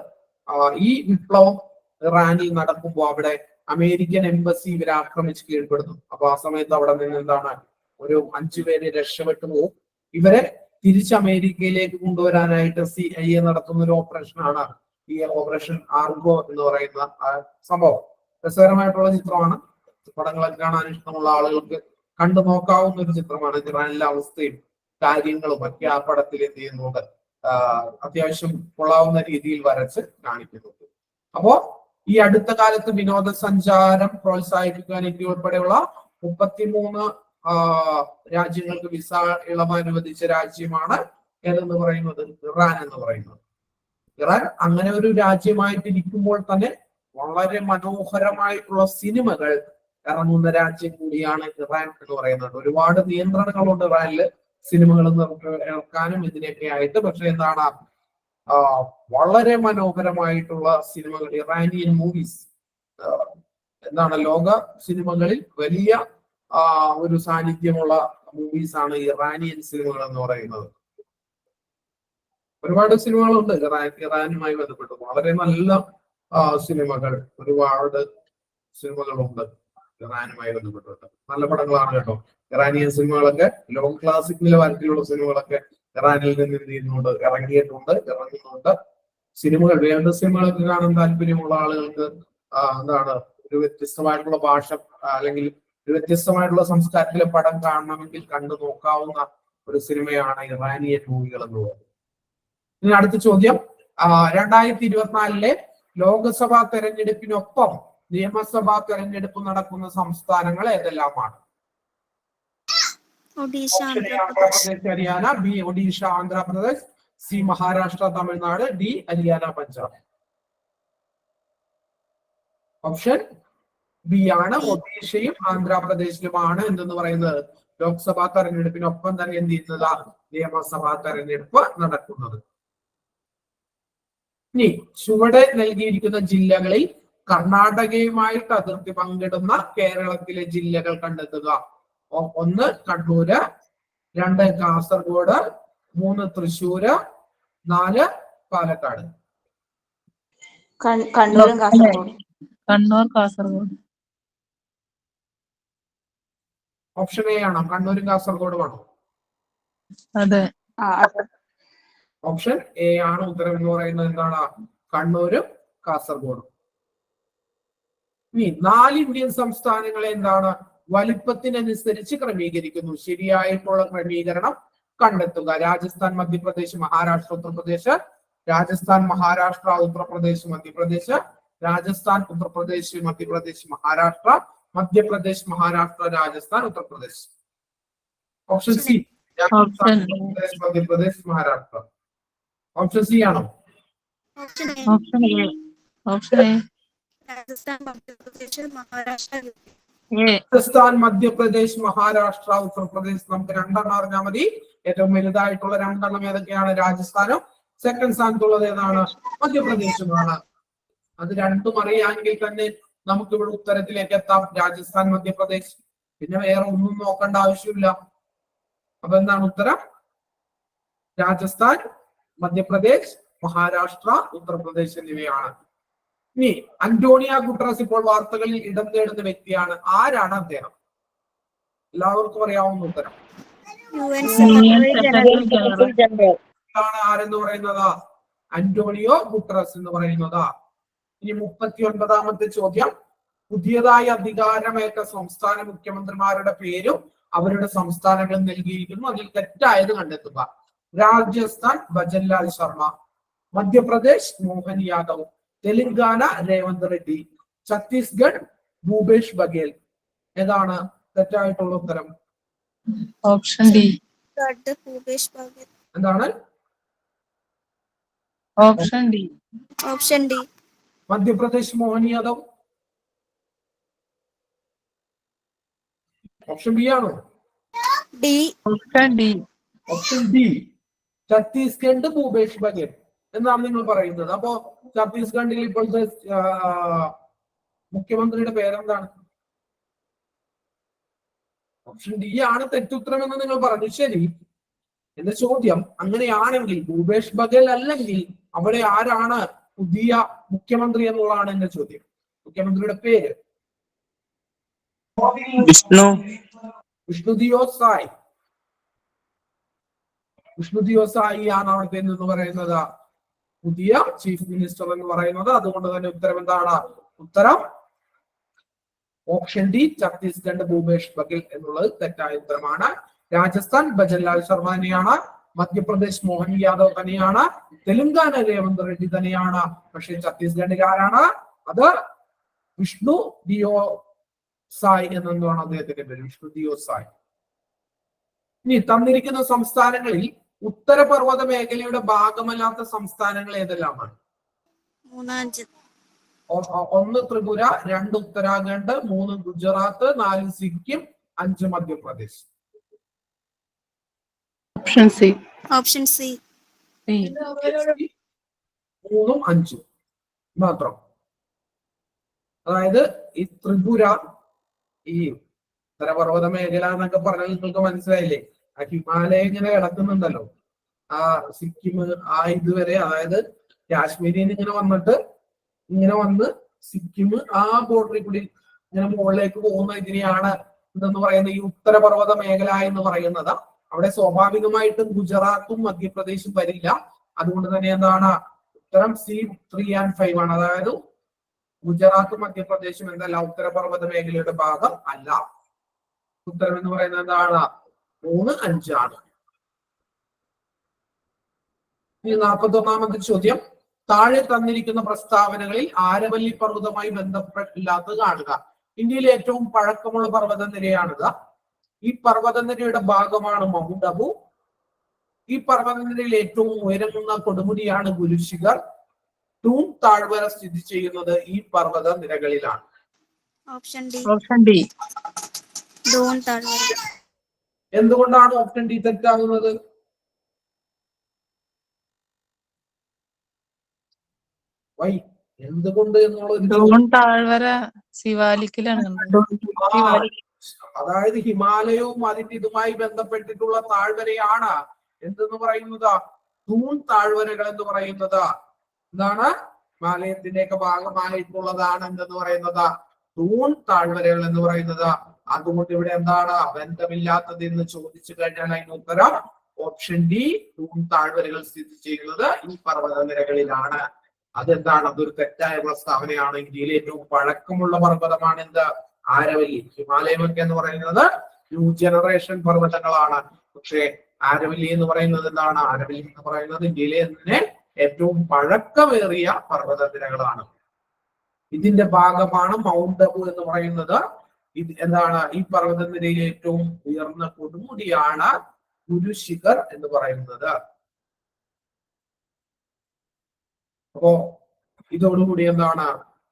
ഈ വിപ്ലവം ഇറാനിൽ നടക്കുമ്പോൾ അവിടെ അമേരിക്കൻ എംബസി ഇവരെ ആക്രമിച്ച് കീഴ്പ്പെടുത്തും. അപ്പൊ ആ സമയത്ത് അവിടെ നിന്ന് ഒരു 5 പേര് രക്ഷപ്പെട്ടു പോകും. ഇവരെ തിരിച്ച് അമേരിക്കയിലേക്ക് കൊണ്ടുവരാനായിട്ട് CIA നടത്തുന്ന ഒരു ഓപ്പറേഷനാണ് ഈ ഓപ്പറേഷൻ ആർഗോ എന്ന് പറയുന്ന സംഭവം. രസകരമായിട്ടുള്ള ചിത്രമാണ്. പടങ്ങളൊക്കെ കാണാൻ ഇഷ്ടമുള്ള ആളുകൾക്ക് കണ്ടു നോക്കാവുന്ന ഒരു ചിത്രമാണ്. ഇറാനിലെ അവസ്ഥയും കാര്യങ്ങളും ഒക്കെ ആ പടത്തിൽ എന്ത് ചെയ്യുന്നുണ്ട്, അത്യാവശ്യം കൊള്ളാവുന്ന രീതിയിൽ വരച്ച് കാണിക്കുന്നുണ്ട്. അപ്പോ ഈ അടുത്ത കാലത്ത് വിനോദസഞ്ചാരം പ്രോത്സാഹിപ്പിക്കാൻ ഇന്ത്യ ഉൾപ്പെടെയുള്ള 33 രാജ്യങ്ങൾക്ക് വിസ ഇളവ് അനുവദിച്ച രാജ്യമാണ് ഏതെന്ന് പറയുന്നത്, ഇറാൻ എന്ന് പറയുന്നത്. ഇറാൻ അങ്ങനെ ഒരു രാജ്യമായിട്ട് ഇരിക്കുമ്പോൾ തന്നെ വളരെ മനോഹരമായിട്ടുള്ള സിനിമകൾ ഇറങ്ങുന്ന രാജ്യം കൂടിയാണ് ഇറാൻ എന്ന് പറയുന്നത്. ഒരുപാട് നിയന്ത്രണങ്ങളുണ്ട് ഇറാനില് സിനിമകൾ ഇറക്കാനും ഇതിനൊക്കെ ആയിട്ട്. പക്ഷെ വളരെ മനോഹരമായിട്ടുള്ള സിനിമകൾ, ഇറാനിയൻ മൂവീസ് ലോക സിനിമകളിൽ വലിയ ഒരു സാന്നിധ്യമുള്ള മൂവീസ് ആണ് ഇറാനിയൻ സിനിമകൾ എന്ന് പറയുന്നത്. ഒരുപാട് സിനിമകളുണ്ട് ഇറാനുമായി ബന്ധപ്പെട്ട് വളരെ നല്ല സിനിമകൾ, ഒരുപാട് സിനിമകളുണ്ട് ഇറാനുമായി ബന്ധപ്പെട്ടിട്ട്. നല്ല പടങ്ങളാണ് കേട്ടോ. ഇറാനിയൻ സിനിമകളൊക്കെ ലോക ക്ലാസിക് നിലവാരത്തിലുള്ള സിനിമകളൊക്കെ ഇറാനിൽ നിന്ന് എന്ത് ചെയ്യുന്നുണ്ട്, ഇറങ്ങുന്നുണ്ട്. സിനിമകൾ, വേൾഡ് സിനിമകളൊക്കെ കാണാൻ താല്പര്യമുള്ള ആളുകൾക്ക് എന്താണ് ഒരു വ്യത്യസ്തമായിട്ടുള്ള ഭാഷ അല്ലെങ്കിൽ ഒരു വ്യത്യസ്തമായിട്ടുള്ള സംസ്കാരത്തിലെ പടം കാണണമെങ്കിൽ കണ്ടു നോക്കാവുന്ന ഒരു സിനിമയാണ് ഇറാനിയൻ മൂവികൾ എന്ന് പറയുന്നത്. ഇനി അടുത്ത ചോദ്യം, 2024 ലോക്സഭാ തെരഞ്ഞെടുപ്പിനൊപ്പം നിയമസഭാ തെരഞ്ഞെടുപ്പ് നടക്കുന്ന സംസ്ഥാനങ്ങൾ ഏതെല്ലാമാണ്? Odisha, Andhra Pradesh, Haryana. B Odisha, Andhra Pradesh. C Maharashtra, Tamil Nadu. D Haryana, Punjab. Option B ആണ് ഒഡീഷയും ആന്ധ്രാപ്രദേശിലുമാണ് എന്തെന്ന് പറയുന്നത് ലോക്സഭാ തെരഞ്ഞെടുപ്പിനൊപ്പം തന്നെ എന്ത് ചെയ്യുന്നത് നിയമസഭാ തെരഞ്ഞെടുപ്പ് നടക്കുന്നത്. ഇനി ചുവടെ നൽകിയിരിക്കുന്ന ജില്ലകളിൽ കർണാടകയുമായിട്ട് അതിർത്തി പങ്കിടുന്ന കേരളത്തിലെ ജില്ലകൾ കണ്ടെത്തുക. 1 കണ്ണൂര്, 2 കാസർഗോഡ്, 3 തൃശ്ശൂര്, 4 പാലക്കാട്. കണ്ണൂരും കാസർഗോഡ്. കണ്ണൂർ, കാസർഗോഡ്. ഓപ്ഷൻ എ ആണോ? കണ്ണൂരും കാസർഗോഡും ആണോ? അതെ. ഓപ്ഷൻ എ ആണ് ഉത്തരം എന്ന് പറയുന്നത്. എന്താണ്? കണ്ണൂരും കാസർഗോഡും. ഇനി 4 ഇന്ത്യൻ സംസ്ഥാനങ്ങളെ എന്താണ് വലിപ്പത്തിനനുസരിച്ച് ക്രമീകരിക്കുന്നു. ശരിയായിട്ടുള്ള ക്രമീകരണം കണ്ടെത്തുക. Rajasthan, Madhya Pradesh, Maharashtra, Uttar Pradesh. Rajasthan, Maharashtra, Uttar Pradesh, Madhya Pradesh. Rajasthan, Uttar Pradesh, Madhya Pradesh, Maharashtra. Madhya Pradesh, Maharashtra, Rajasthan, Uttar Pradesh. Option C, Rajasthan, Uttar Pradesh, Madhya Pradesh, Maharashtra. Option C ആണോ? Option A. Option A. Rajasthan, Madhya Pradesh, Maharashtra. Rajasthan, Madhya Pradesh, Maharashtra, Uttar Pradesh. നമുക്ക് 2 എണ്ണം അറിഞ്ഞാൽ മതി. ഏറ്റവും വലുതായിട്ടുള്ള 2 എണ്ണം ഏതൊക്കെയാണ്? രാജസ്ഥാനും സെക്കൻഡ് സ്ഥാനത്തുള്ളത് ഏതാണ്? മധ്യപ്രദേശുമാണ്. അത് രണ്ടും അറിയാമെങ്കിൽ തന്നെ നമുക്ക് ഇവിടെ ഉത്തരത്തിലേക്ക് എത്താം. രാജസ്ഥാൻ, മധ്യപ്രദേശ്, പിന്നെ വേറെ ഒന്നും നോക്കേണ്ട ആവശ്യമില്ല. അപ്പൊ എന്താണ് ഉത്തരം? രാജസ്ഥാൻ, മധ്യപ്രദേശ്, മഹാരാഷ്ട്ര, ഉത്തർപ്രദേശ് എന്നിവയാണ്. ഇനി അന്റോണിയോ ഗുട്ടറസ് ഇപ്പോൾ വാർത്തകളിൽ ഇടം നേടുന്ന വ്യക്തിയാണ്. ആരാണ് അദ്ദേഹം? എല്ലാവർക്കും അറിയാവുന്ന ഉത്തരം. ആരെന്ന് പറയുന്നത്? അന്റോണിയോ ഗുട്ടറസ് എന്ന് പറയുന്നത്. ഇനി 39ാമത്തെ ചോദ്യം, പുതിയതായി അധികാരമേറ്റ സംസ്ഥാന മുഖ്യമന്ത്രിമാരുടെ പേരും അവരുടെ സംസ്ഥാനങ്ങളും നൽകിയിരിക്കുന്നു. അതിൽ തെറ്റായത് കണ്ടെത്തുക. രാജസ്ഥാൻ ഭജൻലാൽ ശർമ്മ, മധ്യപ്രദേശ് മോഹൻ യാദവ്, തെലങ്കാന രേവന്ത് റെഡ്ഡി, ഛത്തീസ്ഗഡ് ഭൂപേഷ് ബഘേൽ. ഏതാണ് തെറ്റായിട്ടുള്ള ഉത്തരം? Option D. ഭൂപേഷ് ബഘേൽ. എന്താണ്? Option D. Option D. Madhya Pradesh Mohan Yadav. Option B ആണോ? D. Option D. Option D, Chhattisgarh Bhupesh Baghel എന്നാണ് നിങ്ങൾ പറയുന്നത്. അപ്പോ ഛത്തീസ്ഗഡിൽ ഇപ്പോഴത്തെ മുഖ്യമന്ത്രിയുടെ പേരെന്താണ്? ഓപ്ഷൻ ഡി ആണ് തെറ്റുത്തരം എന്ന് നിങ്ങൾ പറഞ്ഞു. ശരി. എന്റെ ചോദ്യം, അങ്ങനെയാണെങ്കിൽ ഭൂപേഷ് ബഘേൽ അല്ലെങ്കിൽ അവിടെ ആരാണ് പുതിയ മുഖ്യമന്ത്രി എന്നുള്ളതാണ് എന്റെ ചോദ്യം. മുഖ്യമന്ത്രിയുടെ പേര്? വിഷ്ണുദിയോ സായ്. വിഷ്ണുദിയോ സായി ആണ് അവിടുത്തെ എന്ന് പറയുന്നത് പുതിയ ചീഫ് മിനിസ്റ്റർ എന്ന് പറയുന്നത്. അതുകൊണ്ട് തന്നെ ഉത്തരം എന്താണ്? ഉത്തരം ഓപ്ഷൻ ഡി, ഛത്തീസ്ഗഡ് ഭൂപേഷ് ബഘേൽ എന്നുള്ളത് തെറ്റായ ഉത്തരമാണ്. രാജസ്ഥാൻ ഭജൻലാൽ ശർമ്മ തന്നെയാണ്. മധ്യപ്രദേശ് മോഹൻ യാദവ് തന്നെയാണ്. തെലങ്കാന രേവന്ത് റെഡ്ഡി തന്നെയാണ്. പക്ഷേ ഛത്തീസ്ഗഡിൽ ആരാണ്? അത് വിഷ്ണു ദിയോ സായ് എന്നാണ് അദ്ദേഹത്തിന്റെ പേര്. വിഷ്ണു ദിയോ സായ്. ഇനി തന്നിരിക്കുന്ന സംസ്ഥാനങ്ങളിൽ ഉത്തരപർവ്വത മേഖലയുടെ ഭാഗമല്ലാത്ത സംസ്ഥാനങ്ങൾ ഏതെല്ലാമാണ്? 1 Tripura, 2 Uttarakhand, 3 Gujarat, 4 Sikkim, 5 Madhya Pradesh. Option C. Option C. 3ഉം 5ഉം മാത്രം. അതായത് ഈ ത്രിപുര, ഈ ഉത്തരപർവ്വത മേഖല എന്നൊക്കെ പറഞ്ഞാൽ നിങ്ങൾക്ക് മനസ്സിലായില്ലേ? ആ ഹിമാലയം ഇങ്ങനെ കിടക്കുന്നുണ്ടല്ലോ, ആ സിക്കിം ആ ഇതുവരെ, അതായത് കാശ്മീരിൽ നിന്ന് ഇങ്ങനെ വന്ന് സിക്കിം ആ ബോർഡറിൽ കൂടി ഇങ്ങനെ മുകളിലേക്ക് പോകുന്ന ഇതിനെയാണ് എന്തെന്ന് പറയുന്നത് ഈ ഉത്തരപർവ്വത മേഖല എന്ന് പറയുന്നത്. അവിടെ സ്വാഭാവികമായിട്ടും ഗുജറാത്തും മധ്യപ്രദേശും വരില്ല. അതുകൊണ്ട് തന്നെ എന്താണ് ഉത്തരം C 3 and 5 ആണ്. അതായത് ഗുജറാത്തും മധ്യപ്രദേശും എന്തല്ല ഉത്തരപർവ്വത മേഖലയുടെ ഭാഗം അല്ല. ഉത്തരം എന്ന് പറയുന്നത് എന്താണ് 3, 5 ആണ്. ഇനി 41ാമത്തെ ചോദ്യം, താഴെ തന്നിരിക്കുന്ന പ്രസ്താവനകളിൽ ആരവല്ലി പർവ്വതവുമായി ബന്ധപ്പെട്ടില്ലാത്തത് കാണുക. ഇന്ത്യയിലെ ഏറ്റവും പഴക്കമുള്ള പർവ്വതനിരയാണിത്. ഈ പർവ്വതനിരയുടെ ഭാഗമാണ് മൗണ്ട് അബു. ഈ പർവ്വതനിരയിൽ ഏറ്റവും ഉയരമുള്ള കൊടുമുടിയാണ് ഗുരുശിഖർ. ടൂൺ താഴ്വര സ്ഥിതി ചെയ്യുന്നത് ഈ പർവ്വത നിരകളിലാണ്. Option D. Option D. Doon താഴ്വര. എന്തുകൊണ്ടാണ് ഓപ്ഷൻ ഡി തെറ്റാകുന്നത്? വൈ, എന്തുകൊണ്ട് എന്നുള്ള ഡൂൺ താഴ്വര സിവാലിക്കിലാണ് അതായത് ഹിമാലയവും അതിന്റെ ഇതുമായി ബന്ധപ്പെട്ടിട്ടുള്ള താഴ്വരയാണ് എന്തെന്ന് പറയുന്നത് ടൂൺ താഴ്വരകൾ എന്ന് പറയുന്നത്. എന്താണ് ഹിമാലയത്തിന്റെ ഒക്കെ ഭാഗമായിട്ടുള്ളതാണ് എന്തെന്ന് പറയുന്നത് ടൂൺ താഴ്വരകൾ എന്ന് പറയുന്നത്. അതുകൊണ്ട് ഇവിടെ എന്താണ് ബന്ധമില്ലാത്തത് എന്ന് ചോദിച്ചു കഴിഞ്ഞാൽ അതിന് ഉത്തരം ഓപ്ഷൻ ഡി, ടൂൺ താഴ്വരകൾ സ്ഥിതി ചെയ്യുന്നത് ഈ പർവ്വത നിരകളിലാണ്. അതെന്താണ്? അതൊരു തെറ്റായ പ്രസ്താവനയാണ്. ഇന്ത്യയിലെ ഏറ്റവും പഴക്കമുള്ള പർവ്വതമാണ് എന്ത്? ആരവല്ലി. ഹിമാലയമൊക്കെ എന്ന് പറയുന്നത് ന്യൂ ജനറേഷൻ പർവ്വതങ്ങളാണ്. പക്ഷേ ആരവല്ലി എന്ന് പറയുന്നത് എന്താണ്? ആരവല്ലി എന്ന് പറയുന്നത് ഇന്ത്യയിലെ തന്നെ ഏറ്റവും പഴക്കമേറിയ പർവ്വത നിരകളാണ്. ഇതിന്റെ ഭാഗമാണ് മൗണ്ട് അബു എന്ന് പറയുന്നത്. ഇത് എന്താണ്? ഈ പർവ്വത നിരയിലെ ഏറ്റവും ഉയർന്ന കൊടുമുടിയാണ് ഗുരുശിഖർ എന്ന് പറയുന്നത്. അപ്പോ ഇതോടുകൂടി എന്താണ്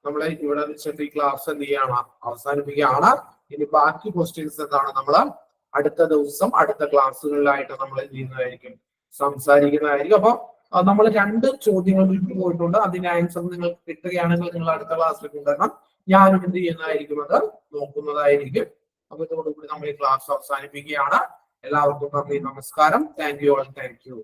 നമ്മളെ ഇവിടെ വെച്ചിട്ട് ഈ ക്ലാസ് എന്ത് ചെയ്യാണ് അവസാനിപ്പിക്കുകയാണ്. ഇനി ബാക്കി ക്വസ്റ്റ്യൻസ് എന്താണ് നമ്മൾ അടുത്ത ദിവസം അടുത്ത ക്ലാസ്സുകളിലായിട്ട് നമ്മൾ എന്ത് ചെയ്യുന്നതായിരിക്കും, സംസാരിക്കുന്നതായിരിക്കും. അപ്പൊ നമ്മൾ 2 ചോദ്യങ്ങൾ പോയിട്ടുണ്ട്. അതിന്റെ ആൻസർ നിങ്ങൾക്ക് കിട്ടുകയാണെങ്കിൽ നിങ്ങൾ അടുത്ത ക്ലാസ്സിൽ കൊണ്ടുവരണം. ഞാനും എന്ത് ചെയ്യുന്നതായിരിക്കും, അത് നോക്കുന്നതായിരിക്കും. അപ്പൊ ഇതോടുകൂടി നമ്മൾ ഈ ക്ലാസ് അവസാനിപ്പിക്കുകയാണ്. എല്ലാവർക്കും നന്ദി, നമസ്കാരം. Thank you.